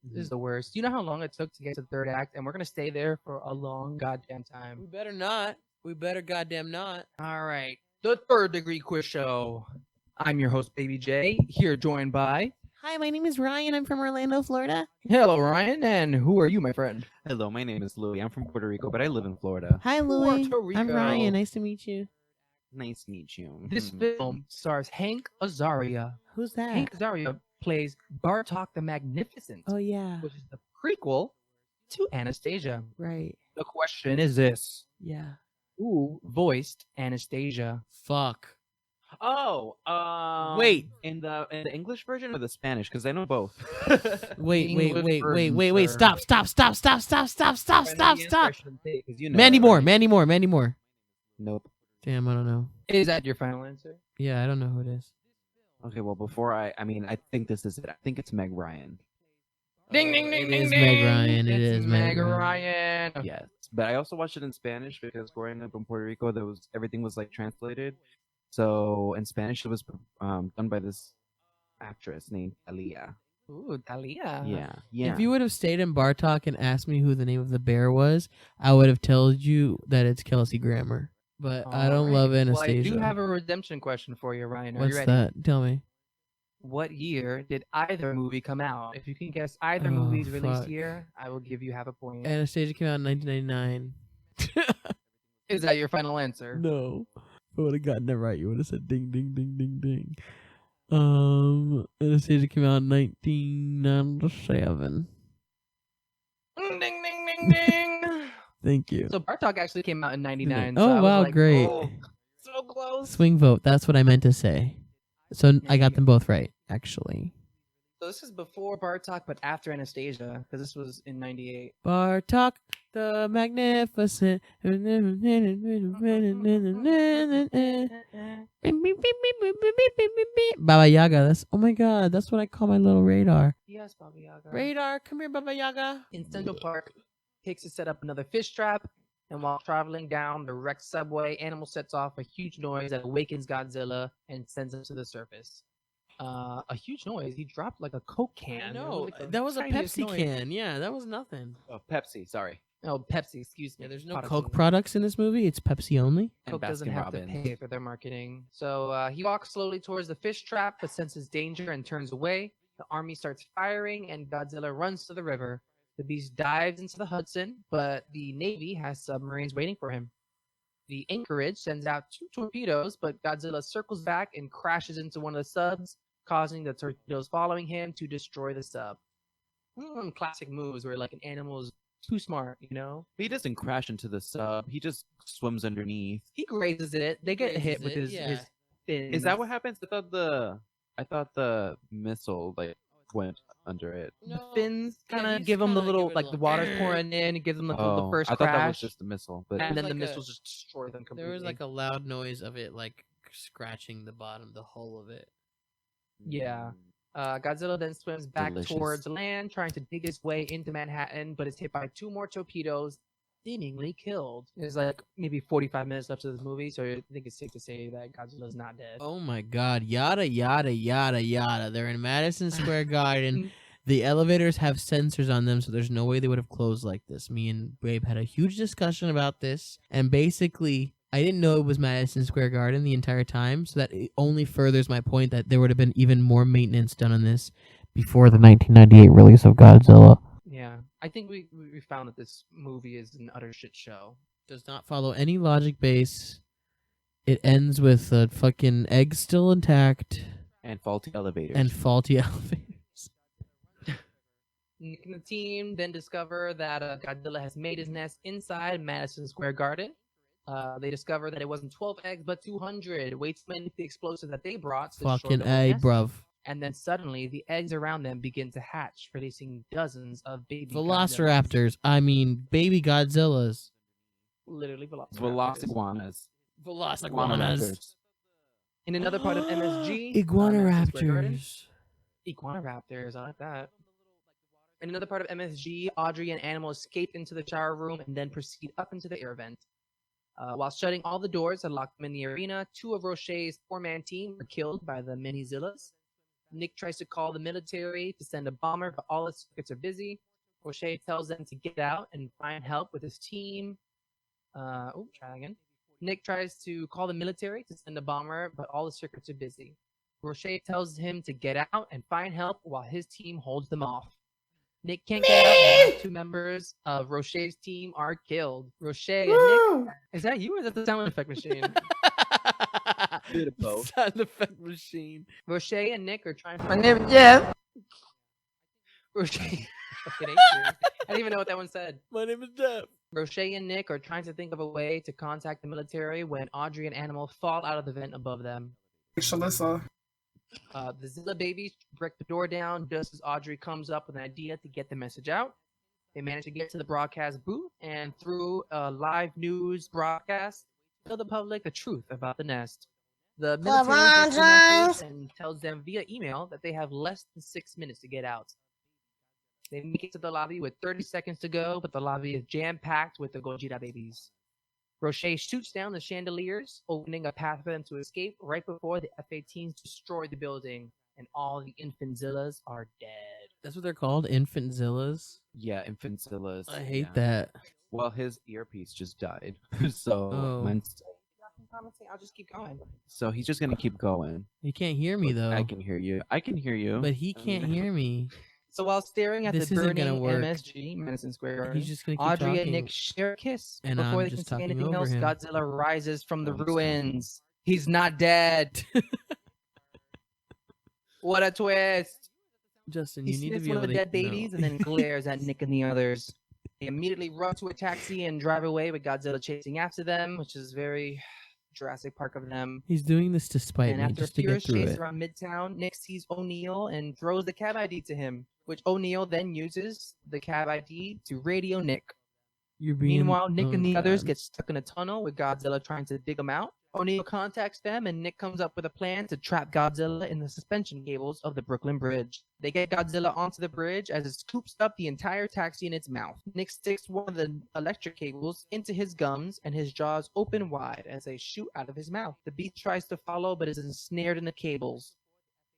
This is the worst. You know how long it took to get to the third act? And we're going to stay there for a long goddamn time. We better not. We better goddamn not. All right. The third degree quiz show. I'm your host, Baby J, here joined by... Hi, my name is Ryan. I'm from Orlando, Florida. Hello, Ryan. And who are you, my friend? Hello, my name is Louie. I'm from Puerto Rico, but I live in Florida. Hi, Louie. Puerto I'm Rico. Ryan. Nice to meet you. Nice to meet you. This film stars Hank Azaria. Who's that? Hank Azaria plays Bartok the Magnificent, Oh, yeah. which is the prequel to Anastasia. Right. The question is this. Yeah. Who voiced Anastasia? Fuck. Oh, Wait. in the English version or the Spanish? Because I know both. Wait. English version, sir. Stop. Because you know Mandy it, Moore. right? Mandy Moore. Nope. Damn, I don't know. Is that your final answer? Yeah, I don't know who it is. Okay, well, before I think this is it. I think it's Meg Ryan. Ding, ding, ding, It ding, is ding. Meg Ryan. It It's is Meg Meg Ryan. Yes, but I also watched it in Spanish because growing up in Puerto Rico, everything was like translated. So in Spanish, it was done by this actress named Aaliyah. Ooh, Talia. Yeah. If you would have stayed in Bartok and asked me who the name of the bear was, I would have told you that it's Kelsey Grammer. But I don't Alright. love Well, Anastasia. I do have a redemption question for you, Ryan. Are What's you ready? that? Tell me. What year did either movie come out? If you can guess either Oh, movie's release fuck. year, I will give you half a point. Anastasia came out in 1999. Is that your final answer? No. I would have gotten it right. You would have said ding, ding, ding, ding, ding. Anastasia came out in 1997. Ding, ding, ding, ding. Thank you. So Bartok actually came out in 99. Oh, so I was wow, like, great. oh, so close. Swing vote. That's what I meant to say. So I got you them both right, actually. So this is before Bartok, but after Anastasia, because this was in 98. Bartok the Magnificent. Baba Yaga. That's, oh my God, that's what I call my little radar. Yes, Baba Yaga. Radar, come here, Baba Yaga. In Central Park, Hicks has set up another fish trap, and while traveling down the wrecked subway, Animal sets off a huge noise that awakens Godzilla and sends him to the surface. A huge noise. He dropped like a Coke can. No, It was like that was a tiniest Pepsi noise. can. Yeah, that was nothing. Oh, Pepsi. Sorry. Oh, Pepsi. Excuse me. Yeah, there's no Products Coke only. products in this movie. It's Pepsi only. And Coke doesn't Baskin have Robbins. to pay for their marketing. So he walks slowly towards the fish trap, but senses danger and turns away. The army starts firing, and Godzilla runs to the river. The beast dives into the Hudson, but the Navy has submarines waiting for him. The Anchorage sends out 2 torpedoes, but Godzilla circles back and crashes into one of the subs, causing the torpedoes following him to destroy the sub. Classic moves where like an animal is too smart, you know? He doesn't crash into the sub. He just swims underneath. He grazes it. They get hit Grazes with it, his yeah. fin. Is that what happens? I thought the missile like went under it. The fins kind of give him the little, like the water's pouring in, it gives him like the first I crash. thought that was just the missile, but and then was the like missiles just destroy them completely. There was like a loud noise of it, like scratching the bottom, the hull of it. Yeah. Godzilla then swims back Delicious. towards land, trying to dig his way into Manhattan, but is hit by 2 more torpedoes, seemingly killed. There's like maybe 45 minutes left of this movie, so I think it's safe to say that Godzilla's not dead. Oh my God! Yada yada yada yada. They're in Madison Square Garden. The elevators have sensors on them, so there's no way they would have closed like this. Me and Babe had a huge discussion about this, and basically, I didn't know it was Madison Square Garden the entire time, so that it only furthers my point that there would have been even more maintenance done on this before the 1998 release of Godzilla. Yeah, I think we found that this movie is an utter shit show. Does not follow any logic base. It ends with a fucking egg still intact and faulty elevators. and faulty elevators. Nick and the team then discover that Godzilla has made his nest inside Madison Square Garden. They discover that it wasn't 12 eggs, but 200. Wait till the explosives that they brought. To destroy Fucking the whole A, nest. bruv. And then suddenly, the eggs around them begin to hatch, releasing dozens of baby Velociraptors. I mean, baby Godzillas. Literally velociraptors. Velociguanas. Velociguanas. In another part of MSG, Iguana Madison Square Garden- raptors. Iguana raptors, I like that. In another part of MSG, Audrey and Animal escape into the shower room and then proceed up into the air vent. While shutting all the doors that locked them in the arena, 2 of Roche's 4-man team were killed by the mini-Zillas. Nick tries to call the military to send a bomber, but all its circuits are busy. Roche tells them to get out and find help with his team. Try that again. Nick tries to call the military to send a bomber, but all the circuits are busy. Roche tells him to get out and find help while his team holds them off. Nick can't get out, and 2 members of Roche's team are killed. Roche and Nick... Is that you or is that the sound effect machine? Bit of both. Sound effect machine. Roche and Nick are trying to... My name is Jeff. Roche... Fucking hate you. I didn't even know what that one said. My name is Jeff. Roche and Nick are trying to think of a way to contact the military when Audrey and Animal fall out of the vent above them. Shalissa. The Zilla babies break the door down just as Audrey comes up with an idea to get the message out. They manage to get to the broadcast booth and through a live news broadcast, tell the public the truth about the nest. The military gets the message and tells them via email that they have less than 6 minutes to get out. They make it to the lobby with 30 seconds to go, but the lobby is jam-packed with the Gojira babies. Roche shoots down the chandeliers, opening a path for them to escape right before the F-18s destroy the building, and all the Infantzillas are dead. That's what they're called? Infantzillas? Yeah, Infantzillas. I hate yeah. that. Well, his earpiece just died, so I'll just keep going. so he's just gonna keep going. He can't hear me, though. I can hear you. I can hear you. But he can't hear me. So while staring at This the isn't gonna burning work. MSG, Madison Square Garden, He's just gonna keep Audrey and talking, Nick share a kiss. and Before I'm they can just say talking anything over else, him. Godzilla rises from the Oh, he's talking. ruins. He's not dead. What a twist! Justin, He you need to sniffs be one able of the to dead babies and then glares at Nick and the others. They immediately run to a taxi and drive away with Godzilla chasing after them, which is very Jurassic Park of them. He's doing this to spite And me, after a just to get furious through chase it. around Midtown, Nick sees O'Neill and throws the cab ID to him, which O'Neill then uses the cab ID to radio Nick. You're being. Meanwhile, Nick oh, and the others God. get stuck in a tunnel with Godzilla trying to dig them out. O'Neill contacts them, and Nick comes up with a plan to trap Godzilla in the suspension cables of the Brooklyn Bridge. They get Godzilla onto the bridge as it scoops up the entire taxi in its mouth. Nick sticks one of the electric cables into his gums, and his jaws open wide as they shoot out of his mouth. The beast tries to follow, but is ensnared in the cables.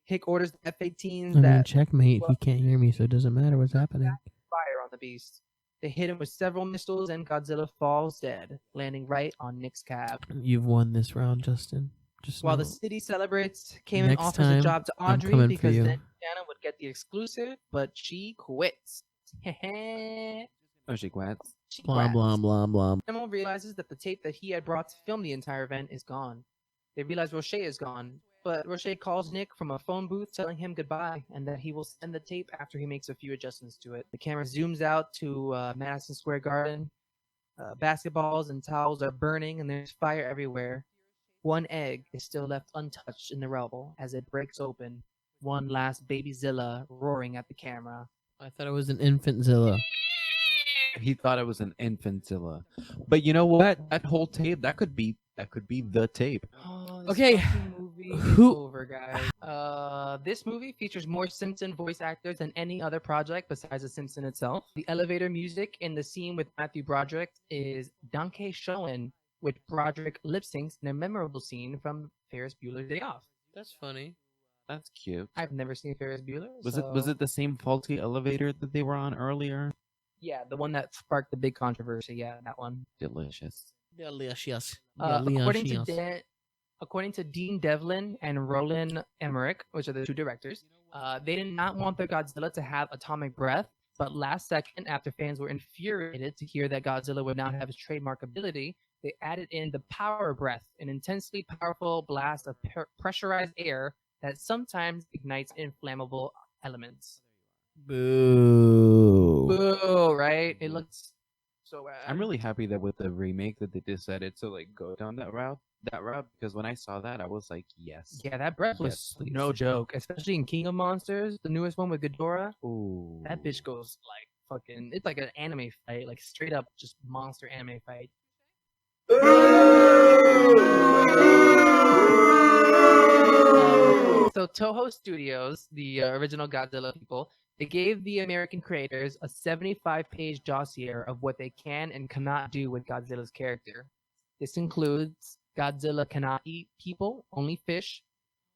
Hick orders the F-18s I mean, that checkmate. He can't hear me, so it doesn't matter what's happening. fire on the beast. They hit him with several missiles, and Godzilla falls dead, landing right on Nick's cab. You've won this round, Justin. Just While know. the city celebrates, Kamen Next offers a time, job to I'm Audrey coming for because you. then Shannon would get the exclusive, but she quits. Oh, she quits. She Blah quits. blah blah blah. Emil realizes that the tape that he had brought to film the entire event is gone. They realize Roche is gone, but Roche calls Nick from a phone booth telling him goodbye and that he will send the tape after he makes a few adjustments to it. The camera zooms out to Madison Square Garden. Basketballs and towels are burning and there's fire everywhere. One egg is still left untouched in the rubble as it breaks open. One last baby Zilla roaring at the camera. I thought it was an infant Zilla. He thought it was an Infantzilla. But you know what? That whole tape, that could be the tape. Oh, this Okay, fucking movie is who- over, guys. This movie features more Simpson voice actors than any other project besides The Simpson itself. The elevator music in the scene with Matthew Broderick is Danke Schoen, with Broderick lip syncs in a memorable scene from Ferris Bueller's Day Off. That's funny. That's cute. I've never seen Ferris Bueller. Was it the same faulty elevator that they were on earlier? Yeah, the one that sparked the big controversy. Yeah, that one. Delicious. Delicious. According to Dean Devlin and Roland Emmerich, which are the two directors, they did not want their Godzilla to have atomic breath, but last second, after fans were infuriated to hear that Godzilla would not have his trademark ability, they added in the power breath, an intensely powerful blast of pressurized air that sometimes ignites inflammable elements. Boo. Boo, right? It looks so bad. I'm really happy that with the remake that they decided to like go down that route because when I saw that I was like, yes. Yeah, that breath was Yes, please. no joke, especially in King of Monsters, the newest one with Ghidorah. Ooh. That bitch goes like fucking. It's like an anime fight, like straight up just monster anime fight. So Toho Studios, the original Godzilla people, they gave the American creators a 75-page dossier of what they can and cannot do with Godzilla's character. This includes Godzilla cannot eat people, only fish.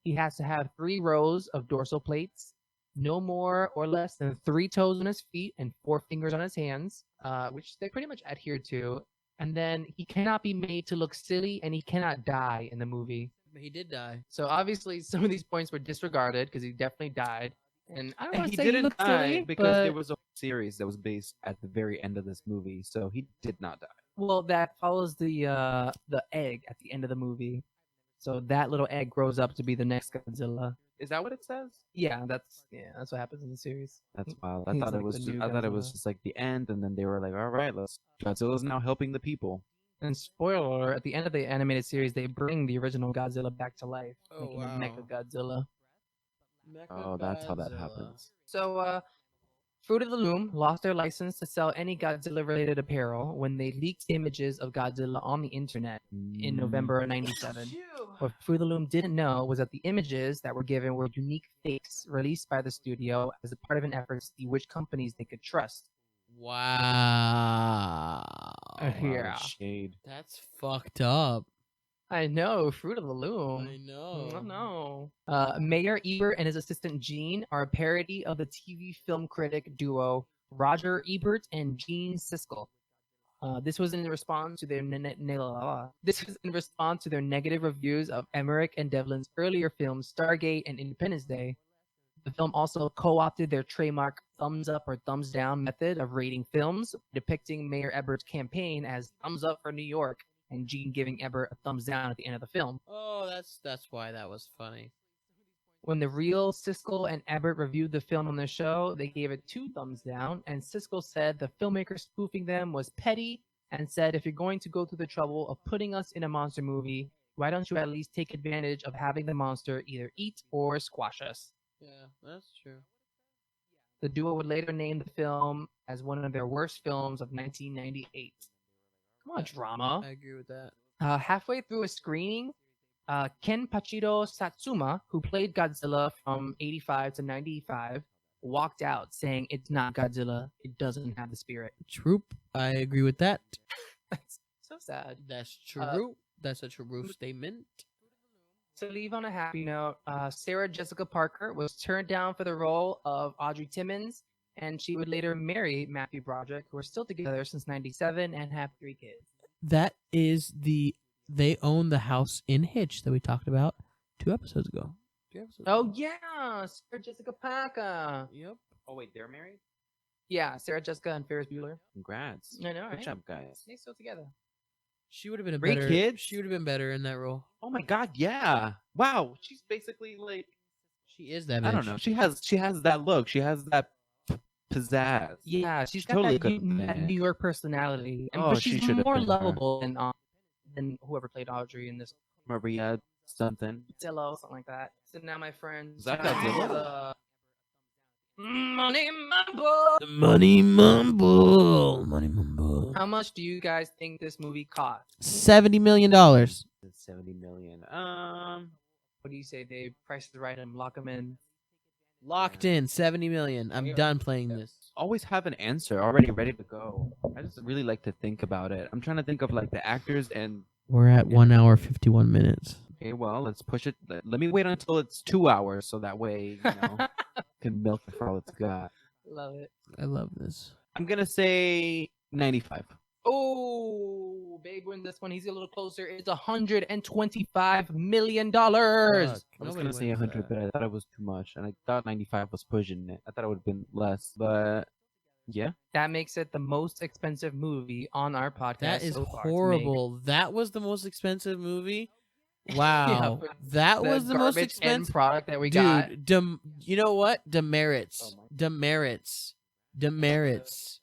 He has to have 3 rows of dorsal plates, no more or less than 3 toes on his feet and 4 fingers on his hands, which they pretty much adhere to. And then he cannot be made to look silly, and he cannot die in the movie. But he did die. So obviously, some of these points were disregarded because he definitely died. And I don't And want he to say didn't looked die silly, because but, there was a series that was based at the very end of this movie, so he did not die. well, that follows the egg at the end of the movie. So that little egg grows up to be the next Godzilla. Is that what it says? Yeah, that's what happens in the series. That's wild. I He's thought like it was the just, new I thought it was Godzilla. just like the end, and then they were like, all right, Godzilla's now helping the people. And spoiler alert, at the end of the animated series, they bring the original Godzilla back to life, Oh, making wow. a Mecha Godzilla. Oh, that's how that happens. So, Fruit of the Loom lost their license to sell any Godzilla-related apparel when they leaked images of Godzilla on the internet in November of '97. What Fruit of the Loom didn't know was that the images that were given were unique fakes released by the studio as a part of an effort to see which companies they could trust. Wow. Yeah. Shade. That's fucked up. I know, Fruit of the Loom. I know. Oh, no. Mayor Ebert and his assistant Gene are a parody of the TV film critic duo Roger Ebert and Gene Siskel. This was in response to their negative reviews of Emmerich and Devlin's earlier films Stargate and Independence Day. The film also co-opted their trademark thumbs up or thumbs down method of rating films, depicting Mayor Ebert's campaign as thumbs up for New York and Gene giving Ebert a thumbs down at the end of the film. Oh, that's why that was funny. When the real Siskel and Ebert reviewed the film on the show, they gave it 2 thumbs down, and Siskel said the filmmaker spoofing them was petty and said, if you're going to go through the trouble of putting us in a monster movie, why don't you at least take advantage of having the monster either eat or squash us? Yeah, that's true. The duo would later name the film as one of their worst films of 1998. Come on, drama. I agree with that. Halfway through a screening, Ken Pachiro Satsuma, who played Godzilla from 85 to 95, walked out saying it's not Godzilla, it doesn't have the spirit. Troop, I agree with that. That's so sad. That's true. That's a true statement. To leave on a happy note, Sarah Jessica Parker was turned down for the role of Audrey Timmons, and she would later marry Matthew Broderick, who are still together since 97 and have 3 kids. That is they own the house in Hitch that we talked about 2 episodes ago. Oh, yeah, Sarah Jessica Parker. Yep. Oh wait, they're married. Yeah, Sarah Jessica and Ferris Bueller. Congrats. I know, Good right? job, guys. They're still together. She would have been a 3 better kids? She would have been better in that role. Oh my God, yeah. Wow, she's basically like, She is that. I don't bitch. know. She has that look. She has that pizzazz. Yeah, she's got Totally that, could- that New York personality. And, Oh, but she she's should've more been her. lovable than whoever played Audrey in this. Maria something. Godzilla, something like that. So now, my friends. Is that Godzilla? the Money Mumble. The money mumble. Money mumble. How much do you guys think this movie cost? $70 million. 70 million. What do you say, Dave? Price is right and lock them in. Locked in. 70 million. I'm done playing this. Always have an answer already ready to go. I just really like to think about it. I'm trying to think of like the actors and. We're at 1 hour 51 minutes. Okay, well, let's push it. Let me wait until it's 2 hours so that way, you know, can milk it for all it's got. Love it. I love this. I'm gonna say 95. Oh, babe, win this one. He's a little closer. It's $125 million. Fuck. I was Nobody gonna say wins 100, that. but I thought it was too much, and I thought 95 was pushing it. I thought it would have been less, but yeah. That makes it the most expensive movie on our podcast. That is so far to make. horrible. That was the most expensive movie. Wow, for that was the most garbage end expensive product that we got. Dude. You know what? Demerits. Oh my- Demerits. Demerits.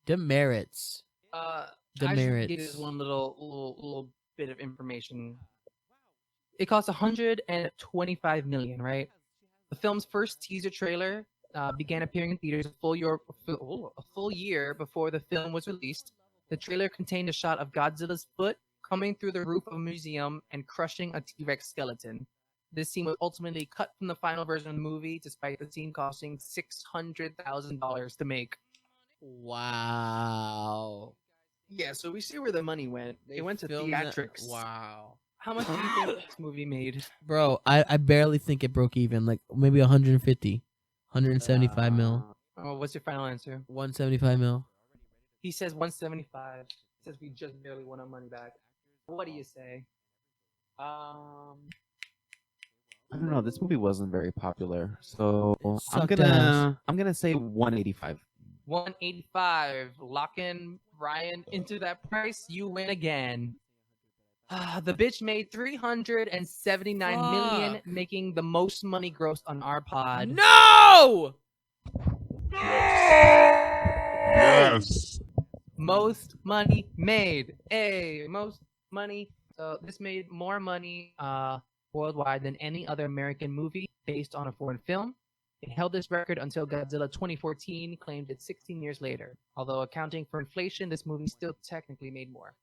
Demerits. I should Demerits. give this one little bit of information. It cost $125 million, right? The film's first teaser trailer began appearing in theaters a full year before the film was released. The trailer contained a shot of Godzilla's foot coming through the roof of a museum and crushing a T-Rex skeleton. This scene was ultimately cut from the final version of the movie, despite the scene costing $600,000 to make. Wow. Yeah, so we see where the money went. It went to filmed that- theatrics. Wow. How much do you think this movie made? Bro, I barely think it broke even. Like maybe 150. 175 mil. Oh, what's your final answer? 175 mil. He says 175. Says we just barely won our money back. What do you say? I don't know. This movie wasn't very popular, so I'm sucked gonna say 185. 185. Lock in Ryan into that price. You win again. The bitch made 379 million, Fuck. making the most money grossed on our pod. No! Yes. Most money made. Hey, most money. So this made more money worldwide than any other American movie based on a foreign film. It held this record until Godzilla 2014 claimed it 16 years later. Although accounting for inflation, this movie still technically made more.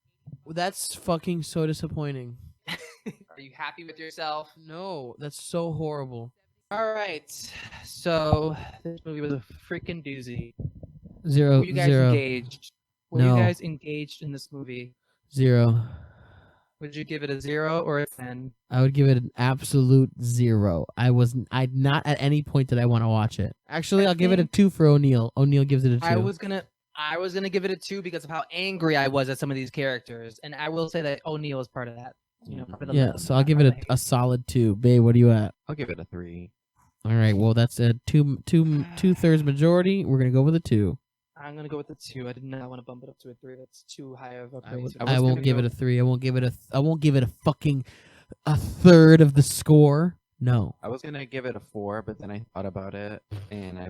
That's fucking so disappointing. Are you happy with yourself? No, that's so horrible. All right. So this movie was a freaking doozy. Zero. Were you guys Zero. engaged? Were No. you guys engaged in this movie? 0. Would you give it a 0 or a 10? I would give it an absolute 0. I'd not at any point did I want to watch it. Actually, I'll give it a 2 for O'Neill. O'Neill gives it a 2. I was gonna give it a 2 because of how angry I was at some of these characters, and I will say that O'Neill is part of that. You know, part of the Yeah, so I'll give it a solid 2. Babe, what are you at? I'll give it a 3. All right. Well, that's a two-thirds majority. We're gonna go with a 2. I'm gonna go with the 2. I did not want to bump it up to a 3. That's too high of a I, praise. I won't give it a 3. I won't give it a fucking a third of the score. No. I was gonna give it a 4, but then I thought about it, and I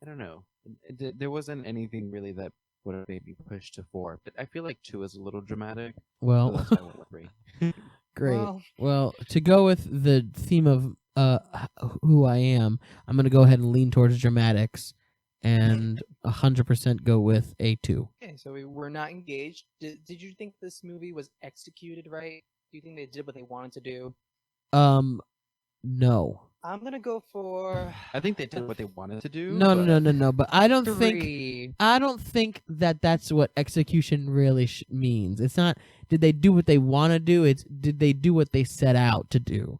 don't know. There wasn't anything really that would have made me push to 4, but I feel like 2 is a little dramatic. So Well, that's why I went with 3. great. Well, to go with the theme of who I am, I'm gonna go ahead and lean towards dramatics, and 100% go with a 2. Okay, so we were not engaged. Did you think this movie was executed right? Do you think they did what they wanted to do? No. I'm gonna go for. I think they did what they wanted to do. No. But I don't 3. think that that's what execution really means. It's not. Did they do what they want to do? It's did they do what they set out to do?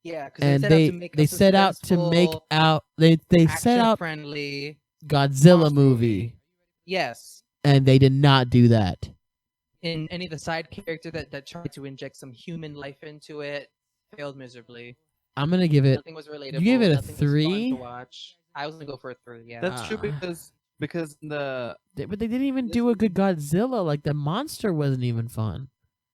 Yeah, because And they set out to make out they set out friendly Godzilla monster movie, Yes. and they did not do that. In any of the side character that tried to inject some human life into it failed miserably. I'm gonna give it. Nothing was relatable. You gave it a nothing was 3? fun to watch. I was gonna go for a 3. Yeah. That's true because But they didn't even do a good Godzilla. Like the monster wasn't even fun.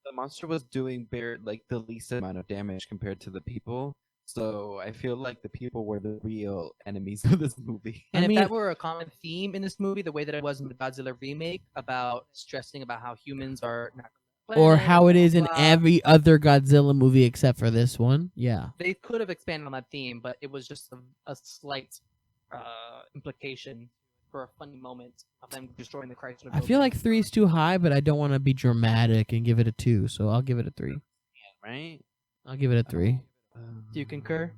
the monster was doing the least amount of damage compared to the people. So I feel like the people were the real enemies of this movie. And I if mean- that were a common theme in this movie, the way that it was in the Godzilla remake, about stressing about how humans are not Or how it is in blah, every other Godzilla movie except for this one. Yeah. they could have expanded on that theme, but it was just a slight implication for a funny moment of them destroying the Chrysler I feel building. like 3 is too high, but I don't want to be dramatic and give it a 2, so I'll give it a 3. Right? I'll give it a 3. Do you concur?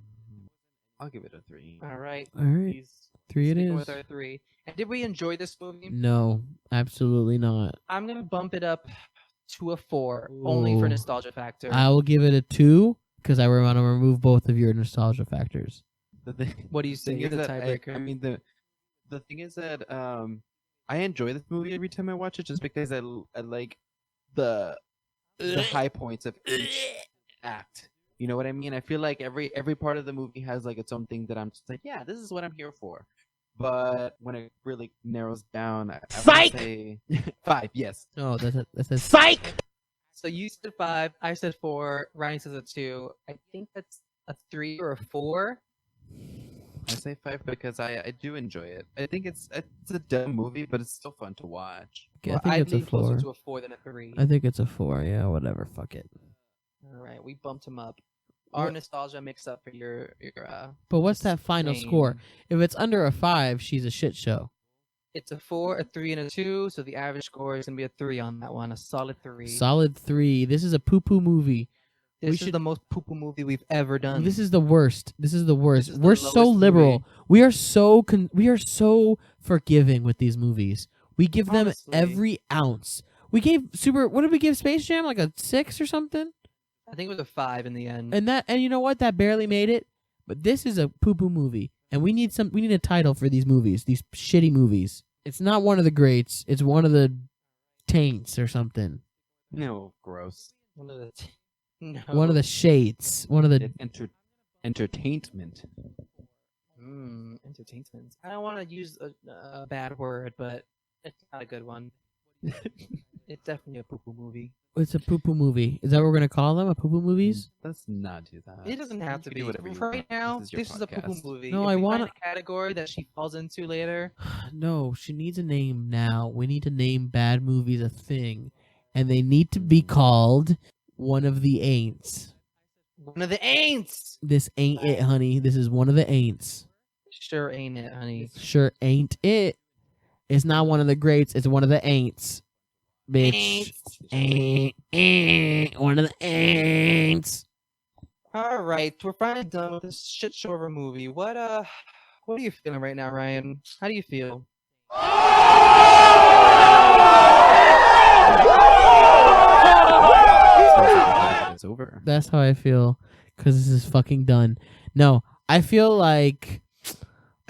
I'll give it a 3. All right. All right. He's 3 it sticking is. with our 3. And did we enjoy this movie? No, absolutely not. I'm gonna bump it up to a 4, only for Ooh. nostalgia factor. I will give it a 2 because I want to remove both of your nostalgia factors. The thing, What do you say? thing You're is the that tiebreaker. I mean the thing is that I enjoy this movie every time I watch it just because I like the high points of each act. You know what I mean? I feel like every part of the movie has like its own thing that I'm just like, yeah, this is what I'm here for. But when it really narrows down, I would say 5. Yes. Oh, that's a Psych! So you said 5, I said 4, Ryan says a 2. I think that's a 3 or a 4. I say 5 because I do enjoy it. I think it's a dumb movie, but it's still fun to watch. Okay, Well, I think I'd it's a lean closer 4. to a 4 than a 3. I think it's a 4. Yeah, whatever. Fuck it. All right, we bumped him up. Our What- nostalgia makes up for your But what's that final score? same. If it's under a 5, she's a shit show. It's a 4, a 3, and a 2. So the average score is gonna be a 3 on that one, a solid 3. Solid 3. This is a poo-poo movie. This we is should- the most poo-poo movie we've ever done. This is the worst. This is the worst. is the We're so lowest liberal. movie. We are so forgiving with these movies. We give them Honestly. every ounce. We gave what did we give Space Jam? Like a 6 or something? I think it was a 5 in the end. And you know what? That barely made it. But this is a poo-poo movie. And we need a title for these movies, these shitty movies. It's not one of the greats. It's one of the taints or something. No, gross. One of the no. One of the shades. One of the It's entertainment. Entertainment. I don't want to use a bad word, but it's not a good one. It's definitely a poo-poo movie. It's a poo-poo movie. Is that what we're gonna call them? A poo-poo movies? Let's not do that. It doesn't have to You be. can do whatever you Right want. now, This is your this is a poo-poo podcast. movie. No, If I we find wanna- a category that she falls into later. No, she needs a name now. We need to name bad movies a thing, and they need to be called one of the ain'ts. One of the ain'ts. This ain't it, honey. This is one of the ain'ts. Sure ain't it, honey. Sure ain't it. It's not one of the greats. It's one of the ain'ts. Bitch. One of the ain'ts. All right, we're finally done with this shit show of a movie. What are you feeling right now, Ryan? How do you feel? It's over. That's how I feel, because this is fucking done. No, I feel like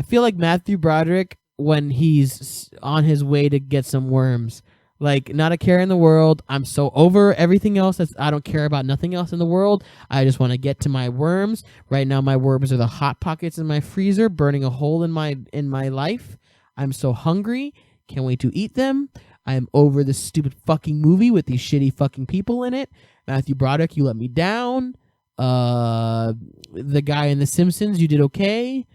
Matthew Broderick when he's on his way to get some worms. Like, not a care in the world. I'm so over everything else. I don't care about nothing else in the world. I just want to get to my worms. Right now, my worms are the hot pockets in my freezer, burning a hole in my life. I'm so hungry. Can't wait to eat them. I'm over this stupid fucking movie with these shitty fucking people in it. Matthew Broderick, you let me down. The guy in The Simpsons, you did okay.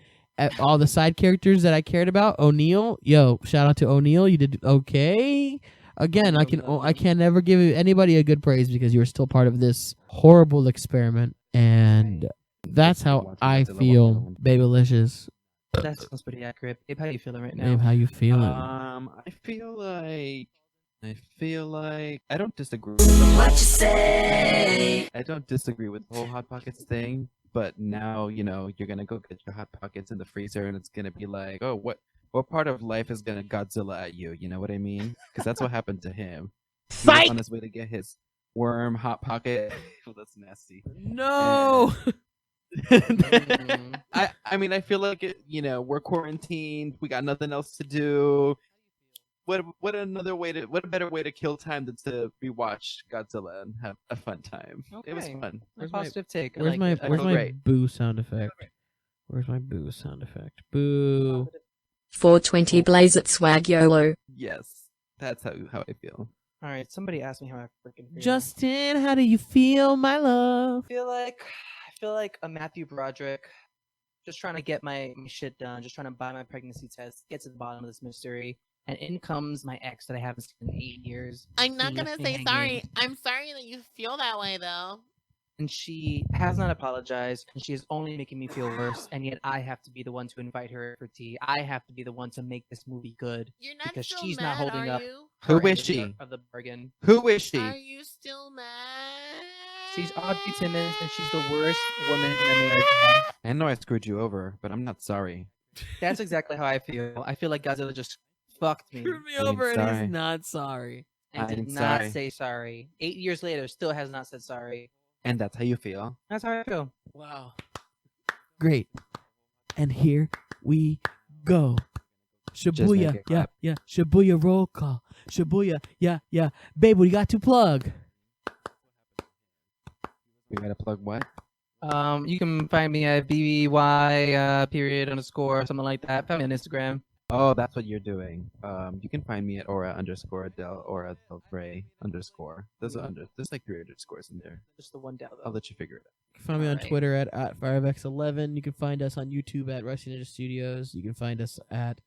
All the side characters that I cared about, O'Neill, shout out to O'Neill, you did okay. Again, I can never give anybody a good praise because you're still part of this horrible experiment, and that's how I feel, Babylicious. That sounds pretty accurate. Babe, how you feeling right now? Babe, how you feeling? I feel like I don't disagree with What you say? I don't disagree with the whole Hot Pockets thing, but now, you're gonna go get your Hot Pockets in the freezer and it's gonna be like, oh, what part of life is gonna Godzilla at you? You know what I mean? Because that's what happened to him. He was on his way to get his worm Hot Pocket. Well, that's nasty. No. I mean, I feel like we're quarantined. We got nothing else to do. What a better way to kill time than to rewatch Godzilla and have a fun time. Okay. It was fun. Positive take. Where's my boo sound effect? Where's my boo sound effect? Boo. 420 Blaze at Swag YOLO. Yes, that's how I feel. All right, somebody asked me how I freaking feel. Justin, how do you feel, my love? I feel like a Matthew Broderick, just trying to get my shit done, just trying to buy my pregnancy test, get to the bottom of this mystery, and in comes my ex that I haven't seen in 8 years. I'm not gonna say sorry. I'm sorry that you feel that way, though. And she has not apologized, and she is only making me feel worse, and yet I have to be the one to invite her for tea. I have to be the one to make this movie good. You're not because still she's mad, not holding are up you? Who her is end she? Of the bargain. Who is she? Are you still mad? She's Audrey Timmons, and she's the worst woman in America. I know I screwed you over, but I'm not sorry. That's exactly how I feel. I feel like Godzilla just fucked me. Screwed me I'm over and sorry. he's not sorry. And did I'm not sorry. say sorry. 8 years later, still has not said sorry. And that's how you feel. That's how I feel. Wow. Great. And here we go. Shibuya, make it yeah, clap. yeah. Shibuya roll call. Shibuya, yeah, yeah. Babe, what do you got to plug? We gotta plug what? You can find me at BBY period underscore something like that. Find me on Instagram. Oh, that's what you're doing. You can find me at Aura _ Del Aura Del Rey _ There's like 3 underscores in there. Just the one down. I'll let you figure it out. You can find me on Alright. Twitter at FireX11. You can find us on YouTube at Rusty Ninja Studios. You can find us at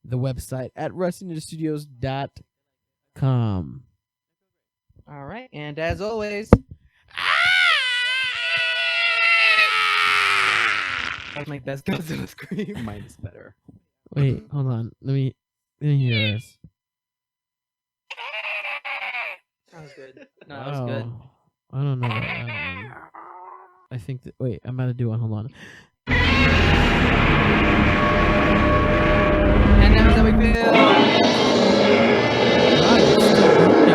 the website at rustyninjastudios.com. All right, and as always, that's my best Godzilla scream. Mine is better. Wait, hold on. Let me hear this. That was good. No, that was good. I don't know that one. I think that. Wait, I'm about to do one. Hold on. And that's how we feel. God, it's still going.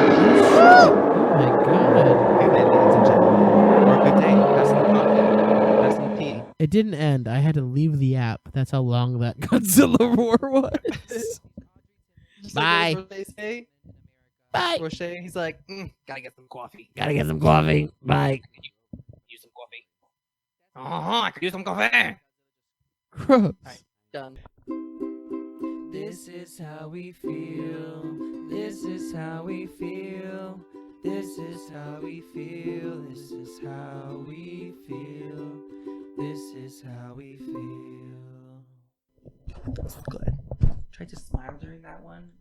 Oh my god. Good day, ladies and gentlemen. Or good day. Have some coffee. Have some tea. It didn't end. I had to leave the app. That's how long that Godzilla roar was. Just Bye. Like they say. Bye. Crochet, he's like, gotta get some coffee. Gotta get some coffee. Bye. Use some coffee. I could use some coffee. Gross. Done. This is how we feel. This is how we feel. This is how we feel. This is how we feel. This is how we feel. Good. Tried to smile during that one.